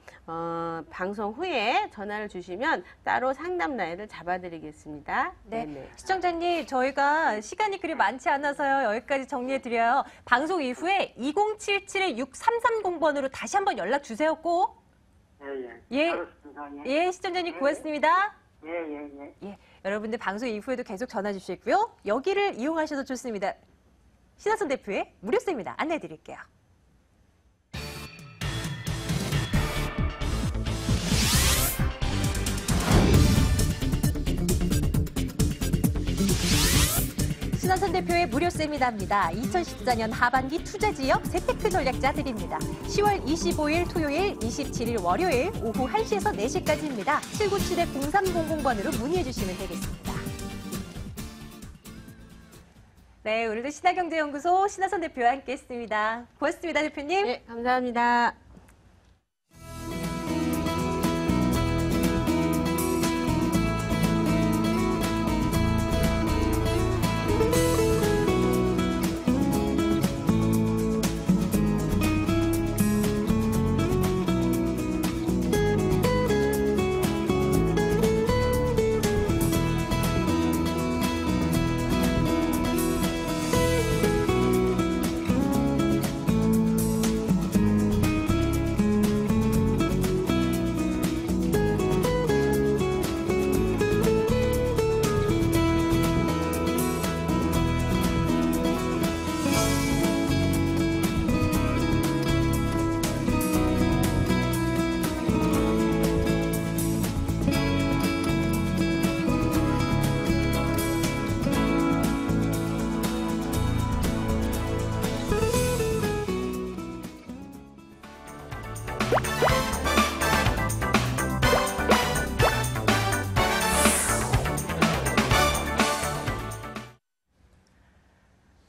방송 후에 전화를 주시면 따로 상담 라인을 잡아드리겠습니다. 네. 네네. 시청자님, 저희가 시간이 그리 많지 않아서요. 여기까지 정리해드려요. 방송 이후에 2077-6330번으로 다시 한번 연락 주세요, 꼭. 예. 예. 알았습니다. 예, 시청자님 고맙습니다. 예. 예, 여러분들 방송 이후에도 계속 전화 주시고요. 여기를 이용하셔도 좋습니다. 신하선 대표의 무료세입니다. 안내해 드릴게요. 신하선 대표의 무료 세미나입니다. 2014년 하반기 투자지역 재테크 전략자 드립니다. 10월 25일 토요일, 27일 월요일 오후 1시에서 4시까지입니다. 797-0300번으로 문의해 주시면 되겠습니다. 네, 오늘도 신하경제연구소 신하선 대표와 함께했습니다. 고맙습니다, 대표님. 네, 감사합니다.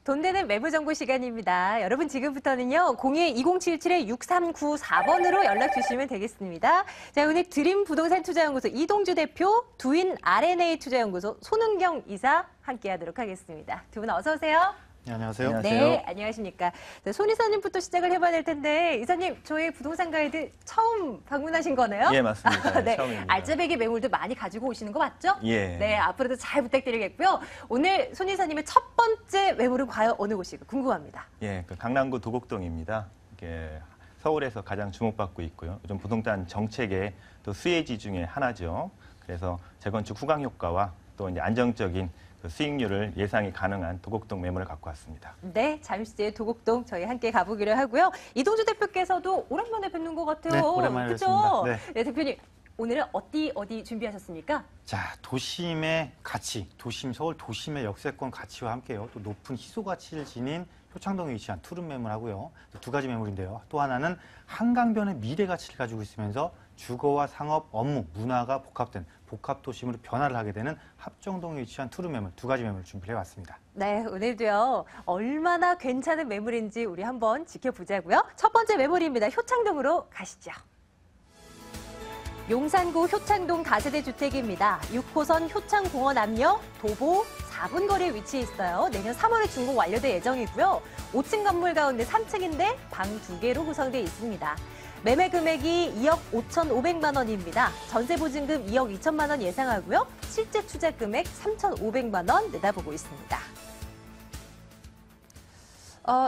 돈 되는 매물 정보 시간입니다. 여러분 지금부터는요. 02-2077-6394번으로 연락 주시면 되겠습니다. 자, 오늘 드림 부동산 투자연구소 이동주 대표, 두인 R&A 투자연구소 손은경 이사 함께하도록 하겠습니다. 두 분 어서 오세요. 네, 안녕하세요. 네, 안녕하십니까. 네, 손 이사님부터 시작을 해봐야 될 텐데, 이사님, 저희 부동산 가이드 처음 방문하신 거네요? 예, 맞습니다. 네, 처음입니다. 알짜배기 매물도 많이 가지고 오시는 거 맞죠? 예. 네, 앞으로도 잘 부탁드리겠고요. 오늘 손 이사님의 첫 번째 매물은 과연 어느 곳일까 궁금합니다. 예, 그 강남구 도곡동입니다. 이게 서울에서 가장 주목받고 있고요. 요즘 부동산 정책의 또 수혜지 중에 하나죠. 그래서 재건축 후광 효과와 또 이제 안정적인 그 수익률을 예상이 가능한 도곡동 매물을 갖고 왔습니다. 네, 잠시 뒤에 도곡동 저희 함께 가보기로 하고요. 이동주 대표께서도 오랜만에 뵙는 것 같아요. 네, 오랜만에 그죠? 뵙습니다. 네, 대표님 오늘은 어디 준비하셨습니까? 자, 도심의 가치, 서울 도심의 역세권 가치와 함께요. 또 높은 희소 가치를 지닌 효창동에 위치한 투룸 매물하고요. 두 가지 매물인데요. 또 하나는 한강변의 미래 가치를 가지고 있으면서 주거와 상업, 업무, 문화가 복합된 복합도심으로 변화를 하게 되는 합정동에 위치한 투룸 매물, 두 가지 매물을 준비해 왔습니다. 네, 오늘도요. 얼마나 괜찮은 매물인지 우리 한번 지켜보자고요. 첫 번째 매물입니다. 효창동으로 가시죠. 용산구 효창동 다세대 주택입니다. 6호선 효창공원 앞역 도보 4분 거리에 위치해 있어요. 내년 3월에 준공 완료될 예정이고요. 5층 건물 가운데 3층인데 방 2개로 구성되어 있습니다. 매매 금액이 2억 5,500만 원입니다. 전세 보증금 2억 2천만 원 예상하고요. 실제 투자 금액 3,500만 원 내다보고 있습니다.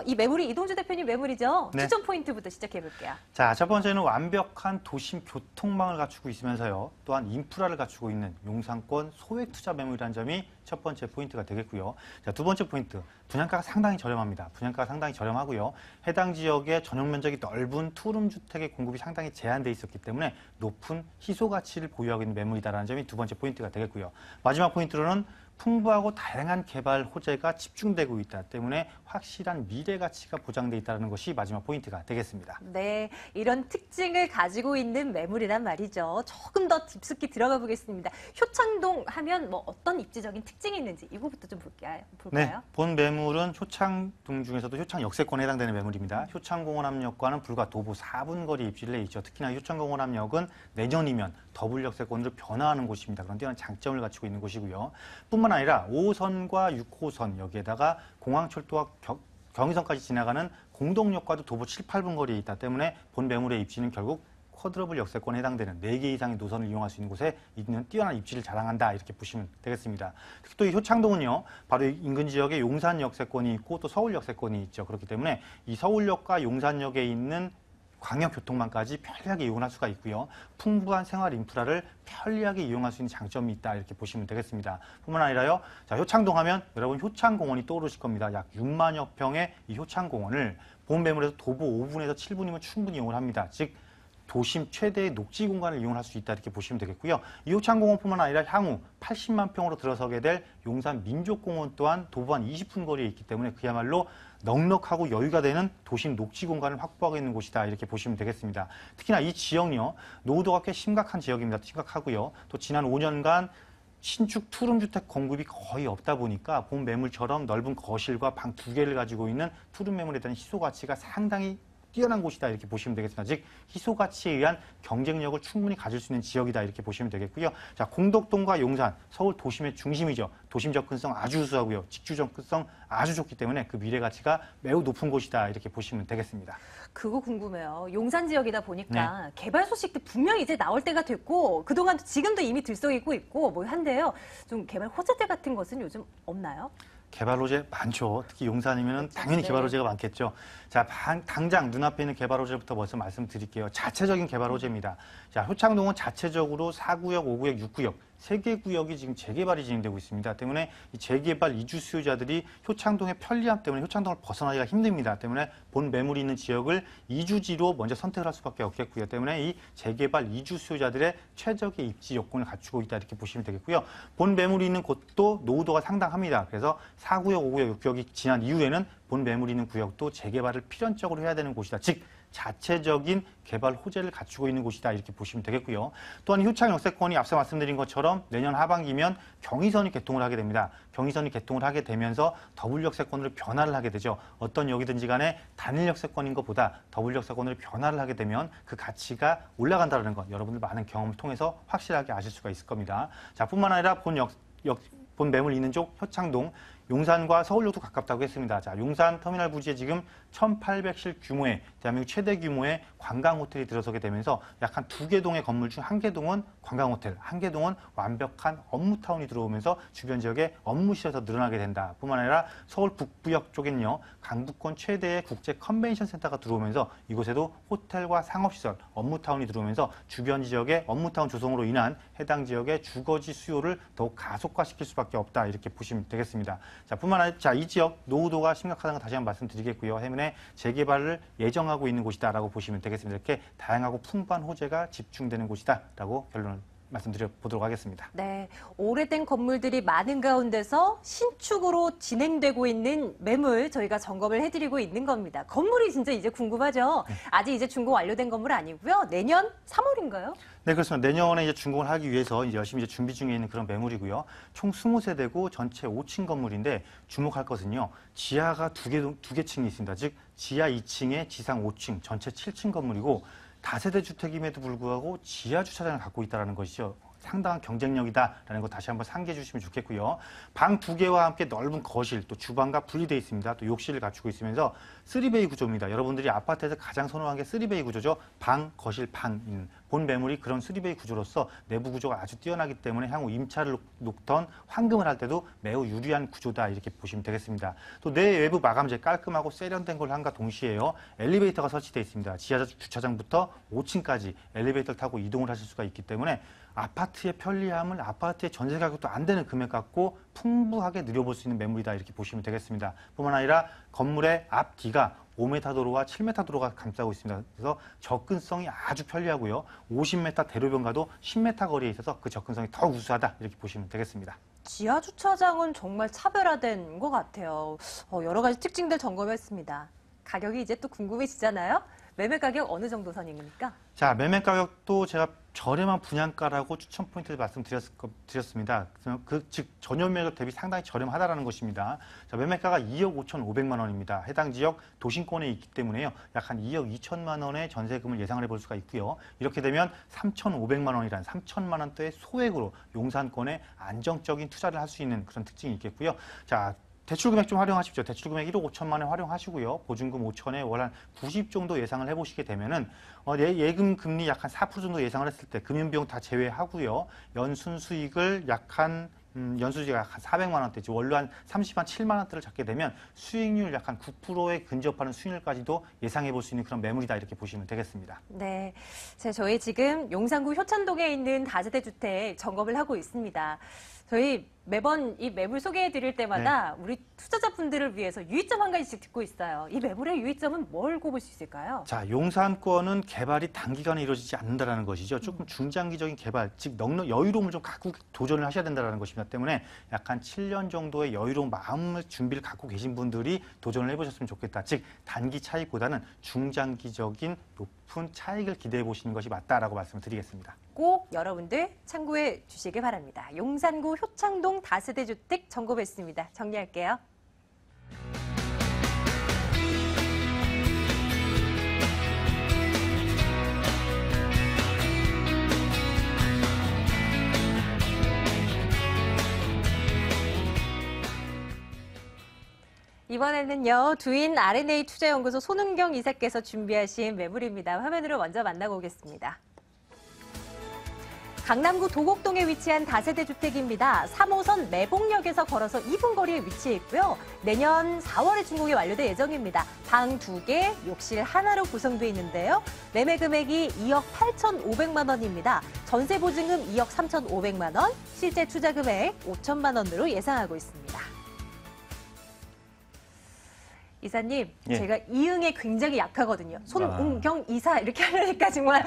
이 매물이 이동주 대표님 매물이죠. 네. 추천 포인트부터 시작해 볼게요. 자, 첫 번째는 완벽한 도심 교통망을 갖추고 있으면서요. 또한 인프라를 갖추고 있는 용산권 소액 투자 매물이라는 점이 첫 번째 포인트가 되겠고요. 자, 두 번째 포인트. 분양가가 상당히 저렴합니다. 분양가가 상당히 저렴하고요. 해당 지역의 전용 면적이 넓은 투룸 주택의 공급이 상당히 제한돼 있었기 때문에 높은 희소 가치를 보유하고 있는 매물이다라는 점이 두 번째 포인트가 되겠고요. 마지막 포인트로는 풍부하고 다양한 개발 호재가 집중되고 있다 때문에 확실한 미래 가치가 보장돼 있다는 것이 마지막 포인트가 되겠습니다. 네, 이런 특징을 가지고 있는 매물이란 말이죠. 조금 더 깊숙이 들어가 보겠습니다. 효창동 하면 뭐 어떤 입지적인 특징이 있는지 이거부터 좀 볼까요? 네, 본 매물은 효창동 중에서도 효창 역세권에 해당되는 매물입니다. 효창공원암역과는 불과 도보 4분 거리 입지를 해 있죠. 특히나 효창공원암역은 내년이면 더블 역세권으로 변화하는 곳입니다. 그런 뛰어난 장점을 갖추고 있는 곳이고요. 뿐만 아니라 5호선과 6호선 여기에다가 공항철도와 경의선까지 지나가는 공동역과도 도보 7, 8분 거리에 있다 때문에 본 매물의 입지는 결국 쿼드러블 역세권에 해당되는 4개 이상의 노선을 이용할 수 있는 곳에 있는 뛰어난 입지를 자랑한다 이렇게 보시면 되겠습니다. 특히 또 이 효창동은요. 바로 인근 지역에 용산 역세권이 있고 또 서울 역세권이 있죠. 그렇기 때문에 이 서울역과 용산역에 있는 광역교통망까지 편리하게 이용할 수가 있고요. 풍부한 생활 인프라를 편리하게 이용할 수 있는 장점이 있다 이렇게 보시면 되겠습니다. 뿐만 아니라요. 자, 효창동 하면 여러분 효창공원이 떠오르실 겁니다. 약 6만여 평의 이 효창공원을 본 매물에서 도보 5분에서 7분이면 충분히 이용을 합니다. 즉 도심 최대의 녹지 공간을 이용할 수 있다 이렇게 보시면 되겠고요. 이 효창공원뿐만 아니라 향후 80만 평으로 들어서게 될 용산 민족공원 또한 도보 한 20분 거리에 있기 때문에 그야말로 넉넉하고 여유가 되는 도심 녹지 공간을 확보하고 있는 곳이다 이렇게 보시면 되겠습니다. 특히나 이 지역요. 노후도가 꽤 심각한 지역입니다. 심각하고요. 또 지난 5년간 신축 투룸 주택 공급이 거의 없다 보니까 본 매물처럼 넓은 거실과 방 2개를 가지고 있는 투룸 매물에 대한 희소 가치가 상당히 뛰어난 곳이다 이렇게 보시면 되겠습니다. 즉 희소 가치에 의한 경쟁력을 충분히 가질 수 있는 지역이다 이렇게 보시면 되겠고요. 자, 공덕동과 용산, 서울 도심의 중심이죠. 도심 접근성 아주 우수하고요. 직주 접근성 아주 좋기 때문에 그 미래 가치가 매우 높은 곳이다 이렇게 보시면 되겠습니다. 그거 궁금해요. 용산 지역이다 보니까 개발 소식도 분명히 이제 나올 때가 됐고 그동안 지금도 이미 들썩이고 있고 뭐 한데요. 좀 개발 호재들 같은 것은 요즘 없나요? 개발 호재 많죠. 특히 용산이면 당연히 개발 호재가 많겠죠. 자, 당장 눈앞에 있는 개발 호재부터 먼저 말씀드릴게요. 자체적인 개발 호재입니다. 자, 효창동은 자체적으로 4구역, 5구역, 6구역 3개 구역이 지금 재개발이 진행되고 있습니다. 때문에 이 재개발 이주 수요자들이 효창동의 편리함 때문에 효창동을 벗어나기가 힘듭니다. 때문에 본 매물이 있는 지역을 이주지로 먼저 선택을 할 수밖에 없겠고요. 때문에 이 재개발 이주 수요자들의 최적의 입지 요건을 갖추고 있다 이렇게 보시면 되겠고요. 본 매물이 있는 곳도 노후도가 상당합니다. 그래서 4구역, 5구역, 6구역이 지난 이후에는 본 매물이 있는 구역도 재개발을 필연적으로 해야 되는 곳이다. 즉 자체적인 개발 호재를 갖추고 있는 곳이다 이렇게 보시면 되겠고요. 또한 효창 역세권이 앞서 말씀드린 것처럼 내년 하반기면 경의선이 개통을 하게 됩니다. 경의선이 개통을 하게 되면서 더블 역세권으로 변화를 하게 되죠. 어떤 역이든지 간에 단일 역세권인 것보다 더블 역세권으로 변화를 하게 되면 그 가치가 올라간다는 것 여러분들 많은 경험을 통해서 확실하게 아실 수가 있을 겁니다. 자, 뿐만 아니라 본 매물 있는 쪽 효창동 용산과 서울역도 가깝다고 했습니다. 자, 용산 터미널 부지에 지금 1,800실 규모의 대한민국 최대 규모의 관광 호텔이 들어서게 되면서 약 한 2개 동의 건물 중 1개 동은 관광 호텔, 1개 동은 완벽한 업무타운이 들어오면서 주변 지역에 업무 시설이 더 늘어나게 된다. 뿐만 아니라 서울 북부역 쪽엔요. 강북권 최대의 국제 컨벤션 센터가 들어오면서 이곳에도 호텔과 상업시설, 업무타운이 들어오면서 주변 지역의 업무타운 조성으로 인한 해당 지역의 주거지 수요를 더욱 가속화시킬 수밖에 없다. 이렇게 보시면 되겠습니다. 자, 뿐만 아니라 이 지역 노후도가 심각하다는 거 다시 한번 말씀드리겠고요. 해문에 재개발을 예정하고 있는 곳이다라고 보시면 되겠습니다. 이렇게 다양하고 풍부한 호재가 집중되는 곳이다라고 결론을 말씀드려 보도록 하겠습니다. 네, 오래된 건물들이 많은 가운데서 신축으로 진행되고 있는 매물 저희가 점검을 해드리고 있는 겁니다. 건물이 진짜 이제 궁금하죠? 아직 이제 준공 완료된 건물 아니고요. 내년 3월인가요? 네, 그렇습니다. 내년에 이제 준공을 하기 위해서 이제 열심히 이제 준비 중에 있는 그런 매물이고요. 총 20세대고 전체 5층 건물인데 주목할 것은요. 지하가 두 개 층이 있습니다. 즉 지하 2층에 지상 5층, 전체 7층 건물이고 다세대 주택임에도 불구하고 지하 주차장을 갖고 있다는 것이죠. 상당한 경쟁력이다라는 거 다시 한번 상기해 주시면 좋겠고요. 방 2개와 함께 넓은 거실, 또 주방과 분리되어 있습니다. 또 욕실을 갖추고 있으면서 3베이 구조입니다. 여러분들이 아파트에서 가장 선호한 게 3베이 구조죠. 방, 거실, 방 있는 본 매물이 그런 수리베이 구조로서 내부 구조가 아주 뛰어나기 때문에 향후 임차를 놓던 환금을 할 때도 매우 유리한 구조다 이렇게 보시면 되겠습니다. 또 내외부 마감재 깔끔하고 세련된 걸 한과 동시에요. 엘리베이터가 설치되어 있습니다. 지하 주차장부터 5층까지 엘리베이터를 타고 이동을 하실 수가 있기 때문에 아파트의 편리함을 아파트의 전세 가격도 안 되는 금액 갖고 풍부하게 누려볼 수 있는 매물이다 이렇게 보시면 되겠습니다. 뿐만 아니라 건물의 앞뒤가 5m 도로와 7m 도로가 감싸고 있습니다. 그래서 접근성이 아주 편리하고요. 50m 대로변과도 10m 거리에 있어서 그 접근성이 더 우수하다 이렇게 보시면 되겠습니다. 지하 주차장은 정말 차별화된 것 같아요. 여러 가지 특징들 점검했습니다. 가격이 이제 또 궁금해지잖아요. 매매 가격 어느 정도 선입니까? 자, 매매 가격도 제가 저렴한 분양가라고 추천 포인트를 말씀드렸습니다. 즉 전년 매각 대비 상당히 저렴하다라는 것입니다. 자, 매매가가 2억 5,500만 원입니다. 해당 지역 도심권에 있기 때문에요. 약 한 2억 2천만 원의 전세금을 예상을 해볼 수가 있고요. 이렇게 되면 3,500만 원이란 3천만 원대의 소액으로 용산권에 안정적인 투자를 할 수 있는 그런 특징이 있겠고요. 자, 대출 금액 좀 활용하십시오. 대출 금액 1억 5천만 원 활용하시고요. 보증금 5천에 월 한 90 정도 예상을 해보시게 되면은 예금 금리 약 한 4% 정도 예상을 했을 때 금융 비용 다 제외하고요. 연순 수익을 연수지가 약 한 400만 원대, 원로 한 30만 7만 원대를 잡게 되면 수익률 약 한 9%에 근접하는 수익률까지도 예상해 볼 수 있는 그런 매물이다 이렇게 보시면 되겠습니다. 네, 저희 지금 용산구 효천동에 있는 다세대 주택 점검을 하고 있습니다. 저희 매번 이 매물 소개해 드릴 때마다 우리 투자자분들을 위해서 유의점 한 가지씩 듣고 있어요. 이 매물의 유의점은 뭘 꼽을 수 있을까요? 자, 용산권은 개발이 단기간에 이루어지지 않는다는 것이죠. 조금 중장기적인 개발, 즉 여유로움을 좀 갖고 도전을 하셔야 된다는 것이기 때문에 약 한 7년 정도의 여유로운 마음을 준비를 갖고 계신 분들이 도전을 해보셨으면 좋겠다. 즉 단기 차익보다는 중장기적인 높은 차익을 기대해 보시는 것이 맞다라고 말씀을 드리겠습니다. 꼭 여러분들 참고해 주시길 바랍니다. 용산구 효창동 다세대 주택 점검했습니다. 정리할게요. 이번에는요, 두인 R&A 투자연구소 손은경 이사께서 준비하신 매물입니다. 화면으로 먼저 만나고 오겠습니다. 강남구 도곡동에 위치한 다세대 주택입니다. 3호선 매봉역에서 걸어서 2분 거리에 위치해 있고요. 내년 4월에 준공이 완료될 예정입니다. 방 2개, 욕실 하나로 구성되어 있는데요. 매매 금액이 2억 8,500만 원입니다. 전세 보증금 2억 3,500만 원, 실제 투자 금액 5천만 원으로 예상하고 있습니다. 이사님, 제가 이응에 굉장히 약하거든요. 손은경 이사 이렇게 하려니까 정말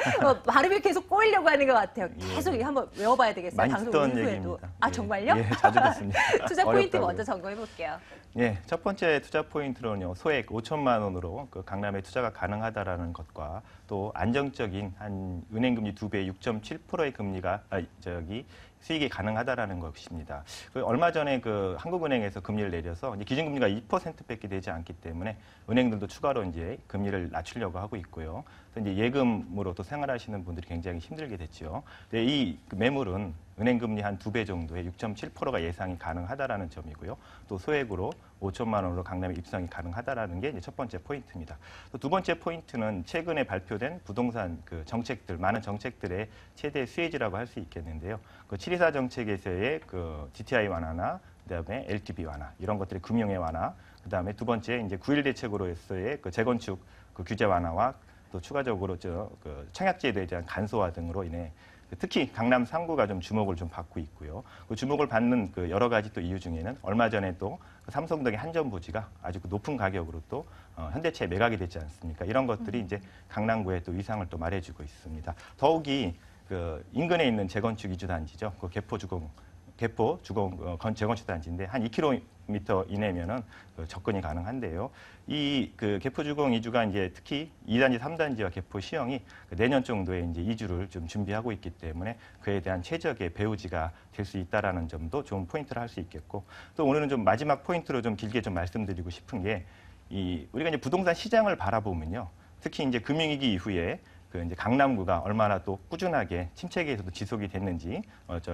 발음이 계속 꼬이려고 하는 것 같아요. 계속 한번 외워봐야 되겠어요. 많이 방송 듣던 이후에도. 얘기입니다. 아, 정말요? 예, 자주 듣습니다. 투자 포인트 어렵다고요. 먼저 점검해볼게요. 예, 첫 번째 투자 포인트로는요, 소액 5천만 원으로 그 강남에 투자가 가능하다라는 것과 또 안정적인 한 은행금리 2배 6.7%의 금리가 수익이 가능하다라는 것입니다. 얼마 전에 그 한국은행에서 금리를 내려서 이제 기준금리가 2%밖에 되지 않기 때문에 은행들도 추가로 이제 금리를 낮추려고 하고 있고요. 또 이제 예금으로 또 생활하시는 분들이 굉장히 힘들게 됐죠. 근데 이 매물은 은행금리 한 2배 정도의 6.7%가 예상이 가능하다라는 점이고요. 또 소액으로 5천만 원으로 강남에 입성이 가능하다라는 게 이제 첫 번째 포인트입니다. 또 두 번째 포인트는 최근에 발표된 부동산 그 정책들, 많은 정책들의 최대 수혜지라고 할 수 있겠는데요. 그 724 정책에서의 그 GTI 완화나 그다음에 LTV 완화 이런 것들의 금융의 완화, 그다음에 두 번째 이제 9.1 대책으로서의 그 재건축 그 규제 완화와 또 추가적으로 그 청약제에 대한 간소화 등으로 인해 특히 강남 3구가 좀 주목을 좀 받고 있고요. 그 주목을 받는 그 여러 가지 또 이유 중에는 얼마 전에 또 삼성동의 한전 부지가 아주 높은 가격으로 또 현대차에 매각이 됐지 않습니까? 이런 것들이 이제 강남구의 또 위상을 또 말해주고 있습니다. 더욱이 그 인근에 있는 재건축 이주 단지죠. 그 개포 주공 재건축 단지인데 한 2km 이내면은 그 접근이 가능한데요. 이 그 개포 주공 이주가 이제 특히 2단지, 3단지와 개포 시형이 내년 정도에 이제 이주를 좀 준비하고 있기 때문에 그에 대한 최적의 배후지가 될 수 있다라는 점도 좋은 포인트를 할 수 있겠고, 또 오늘은 좀 마지막 포인트로 좀 길게 좀 말씀드리고 싶은 게 우리가 이제 부동산 시장을 바라보면요. 특히 이제 금융위기 이후에 그 이제 강남구가 얼마나 또 꾸준하게 침체기에서도 지속이 됐는지,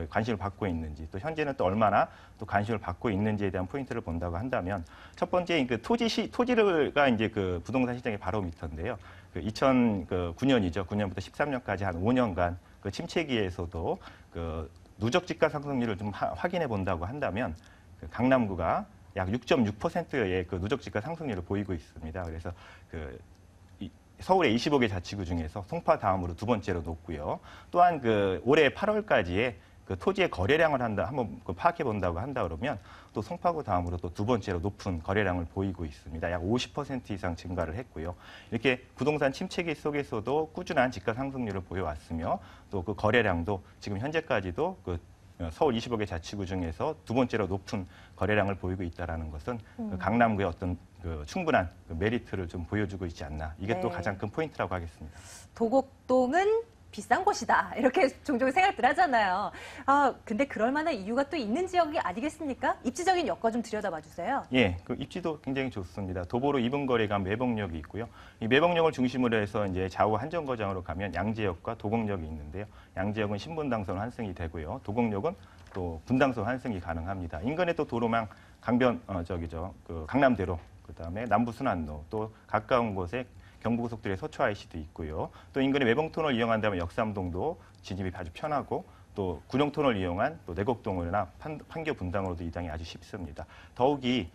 관심을 받고 있는지, 또 현재는 또 얼마나 또 관심을 받고 있는지에 대한 포인트를 본다고 한다면, 첫 번째 그 토지가 이제 그 부동산 시장의 바로미터인데요. 그 2009년이죠. 9년부터 13년까지 한 5년간 그 침체기에서도 그 누적 집가 상승률을 좀 확인해 본다고 한다면 그 강남구가 약 6.6%의 그 누적 집가 상승률을 보이고 있습니다. 그래서 그 서울의 25개 자치구 중에서 송파 다음으로 두 번째로 높고요. 또한 그 올해 8월까지의 그 토지의 거래량을 한번 파악해 본다고 한다 그러면 또 송파구 다음으로 또 두 번째로 높은 거래량을 보이고 있습니다. 약 50% 이상 증가를 했고요. 이렇게 부동산 침체기 속에서도 꾸준한 집가 상승률을 보여왔으며 또 그 거래량도 지금 현재까지도 그 서울 25개 자치구 중에서 두 번째로 높은 거래량을 보이고 있다는 것은 그 강남구의 어떤 그 충분한 그 메리트를 좀 보여주고 있지 않나. 이게 또 네. 가장 큰 포인트라고 하겠습니다. 도곡동은 비싼 곳이다. 이렇게 종종 생각들 하잖아요. 근데 그럴 만한 이유가 또 있는 지역이 아니겠습니까? 입지적인 여건 좀 들여다봐 주세요. 예, 그 입지도 굉장히 좋습니다. 도보로 2분 거리에 가면 매봉역이 있고요. 이 매봉역을 중심으로 해서 이제 좌우 한정거장으로 가면 양재역과 도곡역이 있는데요. 양재역은 신분당선 환승이 되고요. 도곡역은 또 분당선 환승이 가능합니다. 인근에 또 도로망 그 강남대로, 그다음에 남부순환로, 또 가까운 곳에 경부고속도로의 서초 IC도 있고요. 또 인근의 매봉터널을 이용한다면 역삼동도 진입이 아주 편하고 또 구룡터널을 이용한 또 내곡동이나 판교 분당으로도 이동이 아주 쉽습니다. 더욱이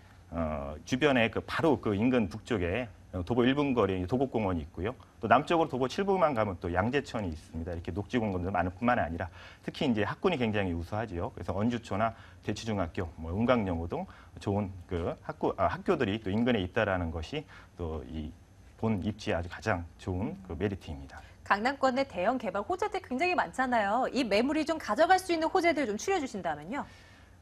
주변에 그 바로 그 인근 북쪽에 도보 1분 거리에 도곡공원이 있고요. 또 남쪽으로 도보 7분만 가면 또 양재천이 있습니다. 이렇게 녹지공원도 많을 뿐만 아니라 특히 이제 학군이 굉장히 우수하지요. 그래서 언주초나 대치중학교, 은광영호동 좋은 그 학교들이 또 인근에 있다라는 것이 또 이 본 입지에 아주 가장 좋은 그 메리트입니다. 강남권의 대형 개발 호재들 굉장히 많잖아요. 이 매물이 좀 가져갈 수 있는 호재들 좀 추려주신다면요.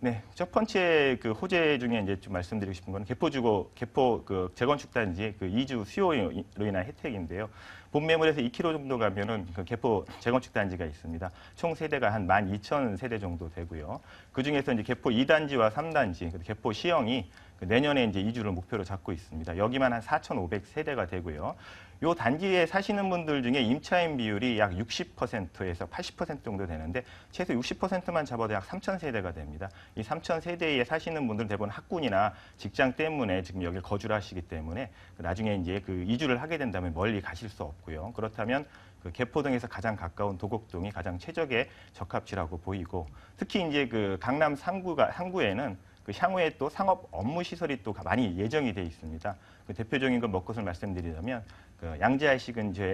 네, 첫 번째 그 호재 중에 이제 좀 말씀드리고 싶은 거는 개포 그 재건축 단지 그 이주 수요로 인한 혜택인데요. 본 매물에서 2km 정도 가면은 그 개포 재건축 단지가 있습니다. 총 세대가 한 12,000세대 정도 되고요. 그 중에서 이제 개포 2단지와 3단지, 개포 시형이 내년에 이제 이주를 목표로 잡고 있습니다. 여기만 한 4,500세대가 되고요. 요 단지에 사시는 분들 중에 임차인 비율이 약 60%에서 80% 정도 되는데 최소 60%만 잡아도 약 3,000세대가 됩니다. 이 3,000세대에 사시는 분들은 대부분 학군이나 직장 때문에 지금 여기를 거주를 하시기 때문에 나중에 이제 그 이주를 하게 된다면 멀리 가실 수 없고요. 그렇다면 그 개포동에서 가장 가까운 도곡동이 가장 최적의 적합지라고 보이고 특히 이제 그 강남 상구에는 그 향후에 또 상업 업무 시설이 또 많이 예정이 돼 있습니다. 그 대표적인 것 몇 곳을 말씀드리자면 그 양재 IC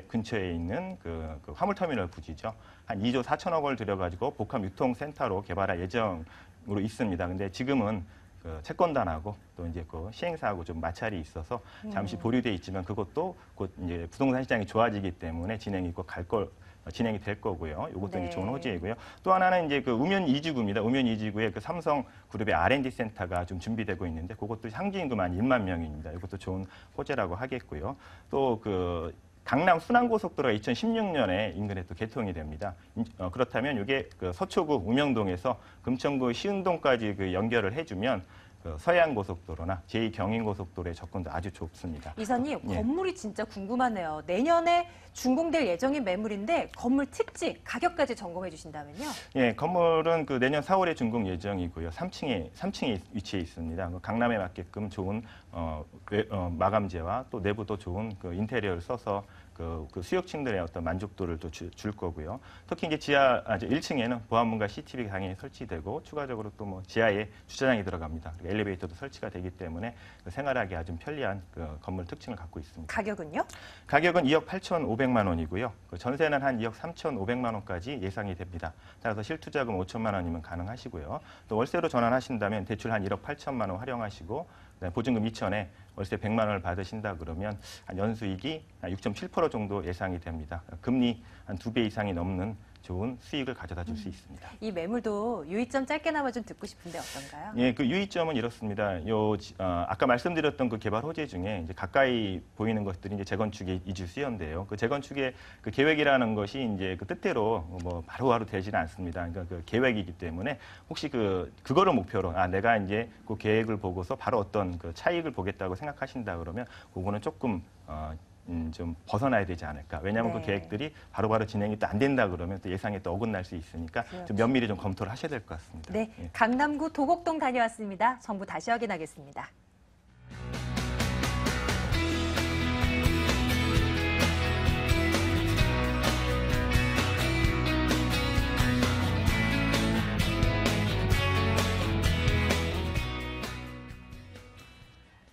근처에 있는 그 화물터미널 부지죠. 한 2조 4천억 원을 들여가지고 복합 유통센터로 개발할 예정으로 있습니다. 근데 지금은 그 채권단하고 또 이제 그 시행사하고 좀 마찰이 있어서 잠시 보류돼 있지만 그것도 곧 이제 부동산 시장이 좋아지기 때문에 진행이 진행이 될 거고요. 이것도 네. 이제 좋은 호재이고요. 또 하나는 이제 그 우면 2지구입니다. 우면 2지구에 그 삼성 그룹의 R&D 센터가 좀 준비되고 있는데 그것도 상주 인구만 1만 명입니다. 이것도 좋은 호재라고 하겠고요. 또 그 강남 순환고속도로가 2016년에 인근에 또 개통이 됩니다. 그렇다면 이게 그 서초구 우명동에서 금천구 시흥동까지 그 연결을 해주면 그 서해안고속도로나 제2경인고속도로의 접근도 아주 좁습니다. 이사님, 예. 건물이 진짜 궁금하네요. 내년에 준공될 예정인 매물인데 건물 특징, 가격까지 점검해 주신다면요. 예, 건물은 그 내년 4월에 준공 예정이고요. 3층에 위치해 있습니다. 강남에 맞게끔 좋은 마감재와 또 내부도 좋은 그 인테리어를 써서 그 수요층들의 어떤 만족도를 또 줄 거고요. 특히 이제 1층에는 보안문과 CCTV 당연히 설치되고 추가적으로 또 뭐 지하에 주차장이 들어갑니다. 그리고 엘리베이터도 설치가 되기 때문에 생활하기 아주 편리한 그 건물 특징을 갖고 있습니다. 가격은요? 가격은 2억 8,500만 원이고요. 그 전세는 한 2억 3,500만 원까지 예상이 됩니다. 따라서 실투자금 5천만 원이면 가능하시고요. 또 월세로 전환하신다면 대출 한 1억 8천만 원 활용하시고 보증금 2천에 월세 100만 원을 받으신다 그러면 한 연수익이 6.7% 정도 예상이 됩니다. 금리 한 2배 이상이 넘는 좋은 수익을 가져다 줄 수 있습니다. 이 매물도 유의점 짧게나마 좀 듣고 싶은데 어떤가요? 예, 그 유의점은 이렇습니다. 아까 말씀드렸던 그 개발 호재 중에 이제 가까이 보이는 것들이 이제 재건축의 이주 수요인데요. 그 재건축의 그 계획이라는 것이 이제 그 뜻대로 뭐 바로바로 되지는 않습니다. 그러니까 그 계획이기 때문에 혹시 그거를 목표로 내가 이제 그 계획을 보고서 바로 어떤 그 차익을 보겠다고 생각하신다 그러면 그거는 조금 좀 벗어나야 되지 않을까. 왜냐하면 네. 그 계획들이 바로바로 진행이 또 안 된다 그러면 또 예상에 또 어긋날 수 있으니까 그렇죠. 좀 면밀히 좀 검토를 하셔야 될 것 같습니다. 네, 예. 강남구 도곡동 다녀왔습니다. 정보 다시 확인하겠습니다.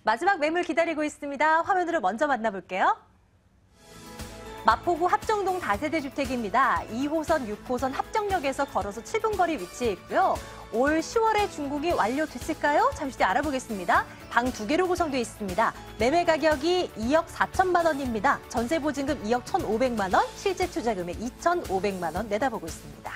마지막 매물 기다리고 있습니다. 화면으로 먼저 만나볼게요. 마포구 합정동 다세대 주택입니다. 2호선, 6호선 합정역에서 걸어서 7분 거리 위치해 있고요. 올 10월에 준공이 완료됐을까요? 잠시 뒤 알아보겠습니다. 방 2개로 구성되어 있습니다. 매매 가격이 2억 4천만 원입니다. 전세 보증금 2억 1,500만 원, 실제 투자금액 2,500만 원 내다보고 있습니다.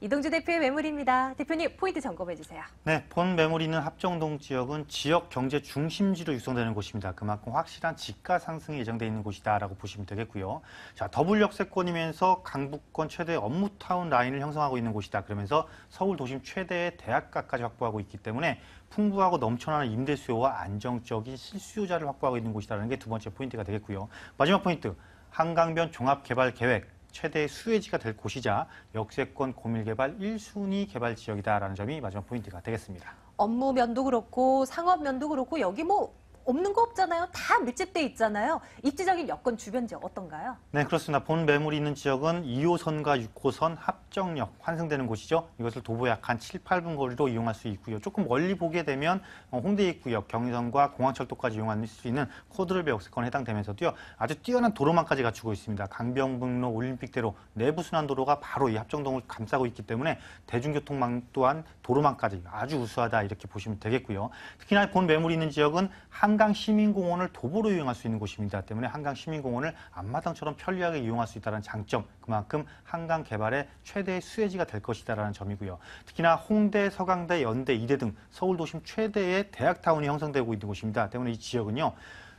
이동주 대표의 매물입니다. 대표님 포인트 점검해 주세요. 네, 본 매물이 있는 합정동 지역은 지역 경제 중심지로 육성되는 곳입니다. 그만큼 확실한 집가 상승이 예정돼 있는 곳이다라고 보시면 되겠고요. 자, 더블 역세권이면서 강북권 최대 업무타운 라인을 형성하고 있는 곳이다. 그러면서 서울 도심 최대의 대학가까지 확보하고 있기 때문에 풍부하고 넘쳐나는 임대 수요와 안정적인 실수요자를 확보하고 있는 곳이다라는 게 두 번째 포인트가 되겠고요. 마지막 포인트, 한강변 종합개발계획. 최대의 수혜지가 될 곳이자 역세권 고밀개발 1순위 개발 지역이다라는 점이 마지막 포인트가 되겠습니다. 업무 면도 그렇고 상업 면도 그렇고 여기 뭐 없는 거 없잖아요. 다 밀집돼 있잖아요. 입지적인 여건 주변 지역 어떤가요? 네, 그렇습니다. 본 매물이 있는 지역은 2호선과 6호선 합정역 환승되는 곳이죠. 이것을 도보 약 한 7, 8분 거리로 이용할 수 있고요. 조금 멀리 보게 되면 홍대 입구역, 경의선과 공항철도까지 이용할 수 있는 코드르베 역세권에 해당되면서도요. 아주 뛰어난 도로망까지 갖추고 있습니다. 강병북로, 올림픽대로 내부순환도로가 바로 이 합정동을 감싸고 있기 때문에 대중교통망 또한 도로망까지 아주 우수하다 이렇게 보시면 되겠고요. 특히나 본 매물이 있는 지역은 한강시민공원을 도보로 이용할 수 있는 곳입니다. 때문에 한강시민공원을 앞마당처럼 편리하게 이용할 수 있다는 장점, 그만큼 한강 개발의 최대의 수혜지가 될 것이다라는 점이고요. 특히나 홍대, 서강대, 연대, 이대 등 서울 도심 최대의 대학타운이 형성되고 있는 곳입니다. 때문에 이 지역은요.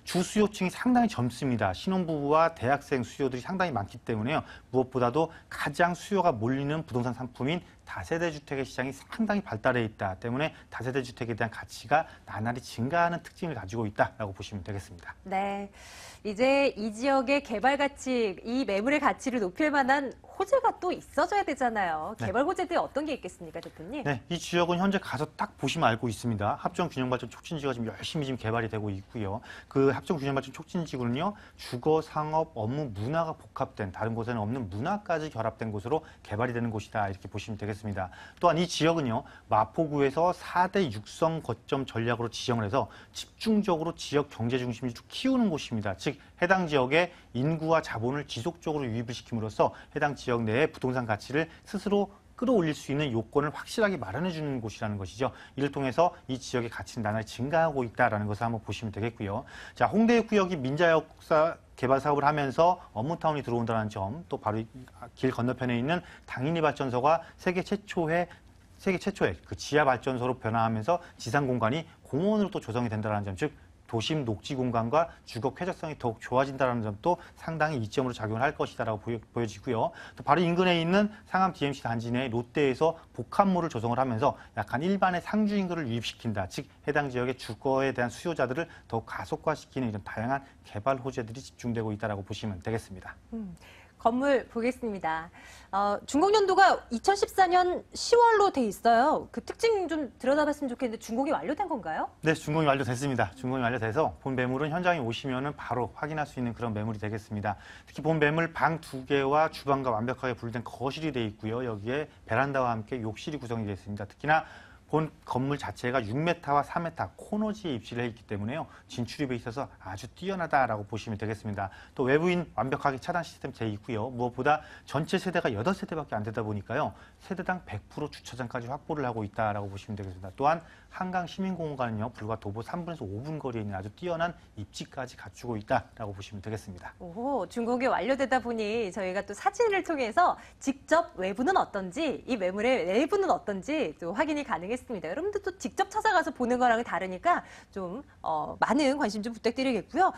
주수요층이 상당히 젊습니다. 신혼부부와 대학생 수요들이 상당히 많기 때문에요. 무엇보다도 가장 수요가 몰리는 부동산 상품인 다세대 주택의 시장이 상당히 발달해 있다 때문에 다세대 주택에 대한 가치가 나날이 증가하는 특징을 가지고 있다라고 보시면 되겠습니다. 네, 이제 이 지역의 개발 가치, 이 매물의 가치를 높일 만한 호재가 또 있어져야 되잖아요. 네. 개발 호재들이 어떤 게 있겠습니까, 대표님? 네, 이 지역은 현재 가서 딱 보시면 알고 있습니다. 합정균형발전 촉진지가 지금 열심히 지금 개발이 되고 있고요. 그 합정균형발전 촉진지구는요, 주거, 상업, 업무, 문화가 복합된 다른 곳에는 없는 문화까지 결합된 곳으로 개발이 되는 곳이다 이렇게 보시면 되겠습니다. 또한 이 지역은요, 마포구에서 4대 육성 거점 전략으로 지정을 해서 집중적으로 지역 경제 중심지로 키우는 곳입니다. 즉 해당 지역의 인구와 자본을 지속적으로 유입을 시킴으로써 해당 지역 내의 부동산 가치를 스스로 끌어올릴 수 있는 요건을 확실하게 마련해 주는 곳이라는 것이죠. 이를 통해서 이 지역의 가치는 나날이 증가하고 있다는 것을 한번 보시면 되겠고요. 자, 홍대 구역이 민자역사 개발 사업을 하면서 업무타운이 들어온다는 점, 또 바로 길 건너편에 있는 당인리 발전소가 세계 최초의 그 지하 발전소로 변화하면서 지상 공간이 공원으로 또 조성이 된다는 점, 즉 도심 녹지 공간과 주거 쾌적성이 더욱 좋아진다는 점도 상당히 이점으로 작용을 할 것이다라고 보여지고요. 또 바로 인근에 있는 상암 DMC 단지 내 롯데에서 복합몰을 조성을 하면서 약간 일반의 상주 인구를 유입시킨다. 즉 해당 지역의 주거에 대한 수요자들을 더욱 가속화시키는 이런 다양한 개발 호재들이 집중되고 있다라고 보시면 되겠습니다. 건물 보겠습니다. 준공 연도가 2014년 10월로 돼 있어요. 그 특징 좀 들여다봤으면 좋겠는데 준공이 완료된 건가요? 네, 준공이 완료됐습니다. 준공이 완료돼서 본 매물은 현장에 오시면은 바로 확인할 수 있는 그런 매물이 되겠습니다. 특히 본 매물 방 2개와 주방과 완벽하게 분리된 거실이 돼 있고요. 여기에 베란다와 함께 욕실이 구성이 되어 있습니다. 특히나 본 건물 자체가 6m와 4m 코너지에 입지를 해 있기 때문에요. 진출입에 있어서 아주 뛰어나다라고 보시면 되겠습니다. 또 외부인 완벽하게 차단 시스템 돼 있고요. 무엇보다 전체 세대가 8세대밖에 안 되다 보니까요. 세대당 100% 주차장까지 확보를 하고 있다라고 보시면 되겠습니다. 또한 한강 시민공원과는요. 불과 도보 3분에서 5분 거리에 있는 아주 뛰어난 입지까지 갖추고 있다라고 보시면 되겠습니다. 오, 준공이 완료되다 보니 저희가 또 사진을 통해서 직접 외부는 어떤지, 이 매물의 내부는 어떤지 또 확인이 가능했습니다. 여러분들 또 직접 찾아가서 보는 거랑은 다르니까 좀 많은 관심 좀 부탁드리겠고요.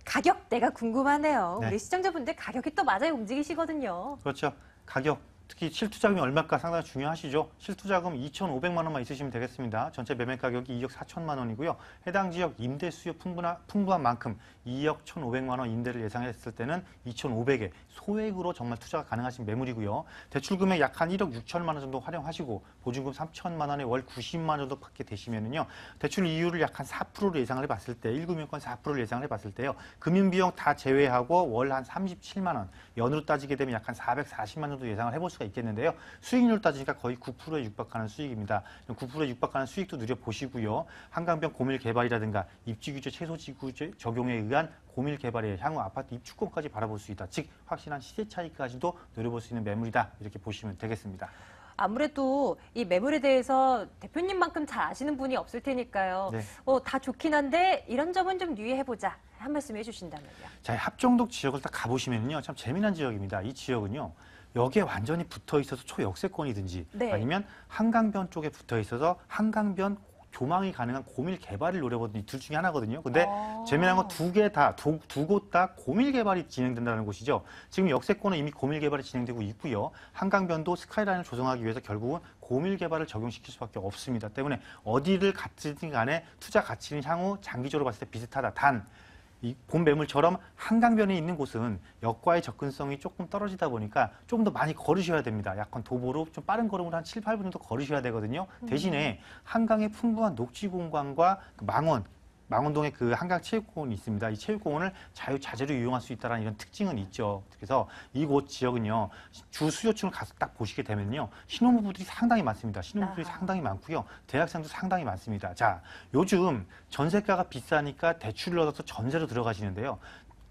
가격대가 궁금하네요. 네. 우리 시청자분들 가격이 또 맞아요 움직이시거든요. 그렇죠. 가격. 특히 실투자금이 얼마일까 상당히 중요하시죠. 실투자금 2,500만 원만 있으시면 되겠습니다. 전체 매매 가격이 2억 4천만 원이고요. 해당 지역 임대 수요 풍부한 만큼 2억 1,500만 원 임대를 예상했을 때는 2,500에 소액으로 정말 투자가 가능하신 매물이고요. 대출 금액 약 한 1억 6천만 원 정도 활용하시고 보증금 3천만 원에 월 90만 원 정도 받게 되시면은요. 대출 이율을 약 한 4%로 예상을 해봤을 때 1금융권 4%를 예상을 해봤을 때요. 금융비용 다 제외하고 월 한 37만 원, 연으로 따지게 되면 약 한 440만 원 정도 예상을 해볼 수 수가 있겠는데요. 수익률 따지니까 거의 9%에 육박하는 수익입니다. 9%에 육박하는 수익도 누려보시고요. 한강변 고밀 개발이라든가 입지규제 최소지구제 적용에 의한 고밀 개발의 향후 아파트 입주권까지 바라볼 수 있다. 즉 확실한 시세 차익까지도 노려볼 수 있는 매물이다. 이렇게 보시면 되겠습니다. 아무래도 이 매물에 대해서 대표님만큼 잘 아시는 분이 없을 테니까요. 네. 다 좋긴 한데 이런 점은 좀 유의해보자. 한 말씀 해주신다면요. 자, 합정동 지역을 딱 가보시면요. 참 재미난 지역입니다. 이 지역은요. 여기에 완전히 붙어 있어서 초역세권이든지 네. 아니면 한강변 쪽에 붙어 있어서 한강변 조망이 가능한 고밀 개발을 노려보던 이 둘 중에 하나거든요. 근데 재미난 건 두 곳 다 고밀 개발이 진행된다는 곳이죠. 지금 역세권은 이미 고밀 개발이 진행되고 있고요. 한강변도 스카이라인을 조성하기 위해서 결국은 고밀 개발을 적용시킬 수밖에 없습니다. 때문에 어디를 갔든 간에 투자 가치는 향후 장기적으로 봤을 때 비슷하다. 단 이 본 매물처럼 한강변에 있는 곳은 역과의 접근성이 조금 떨어지다 보니까 좀 더 많이 걸으셔야 됩니다. 약간 도보로 좀 빠른 걸음으로 한 7, 8분 정도 걸으셔야 되거든요. 대신에 한강의 풍부한 녹지 공간과 그 망원동에 그 한강 체육공원이 있습니다. 이 체육공원을 자유자재로 이용할 수 있다는 이런 특징은 있죠. 그래서 이곳 지역은요, 주 수요층을 가서 딱 보시게 되면요, 신혼부부들이 상당히 많습니다. 신혼부부들이 상당히 많고요, 대학생도 상당히 많습니다. 자, 요즘 전세가가 비싸니까 대출을 얻어서 전세로 들어가시는데요.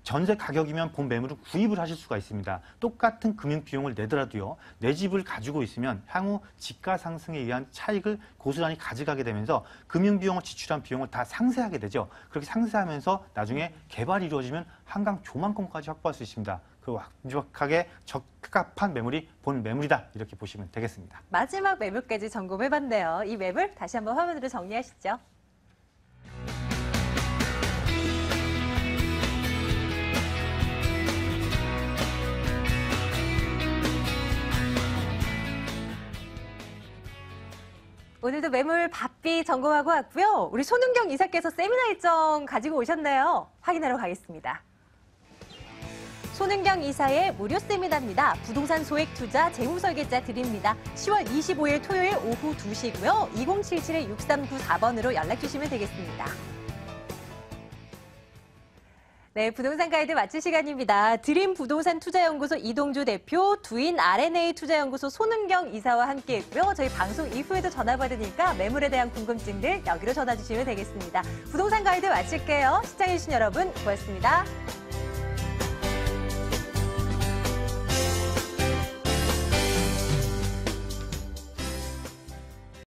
전세 가격이면 본 매물을 구입을 하실 수가 있습니다. 똑같은 금융 비용을 내더라도요. 내 집을 가지고 있으면 향후 집가 상승에 의한 차익을 고스란히 가져가게 되면서 금융 비용을 지출한 비용을 다 상쇄하게 되죠. 그렇게 상쇄하면서 나중에 개발이 이루어지면 한강 조망권까지 확보할 수 있습니다. 그 완벽하게 적합한 매물이 본 매물이다. 이렇게 보시면 되겠습니다. 마지막 매물까지 점검해봤네요. 이 매물 다시 한번 화면으로 정리하시죠. 오늘도 매물 바삐 점검하고 왔고요. 우리 손은경 이사께서 세미나 일정 가지고 오셨네요. 확인하러 가겠습니다. 손은경 이사의 무료 세미나입니다. 부동산 소액 투자 재무설계자 드립니다. 10월 25일 토요일 오후 2시고요. 2077-6394번으로 연락 주시면 되겠습니다. 네, 부동산 가이드 마칠 시간입니다. 드림 부동산 투자연구소 이동주 대표, 두인 R&A 투자연구소 손은경 이사와 함께했고요. 저희 방송 이후에도 전화 받으니까 매물에 대한 궁금증들 여기로 전화 주시면 되겠습니다. 부동산 가이드 마칠게요. 시청해주신 여러분 고맙습니다.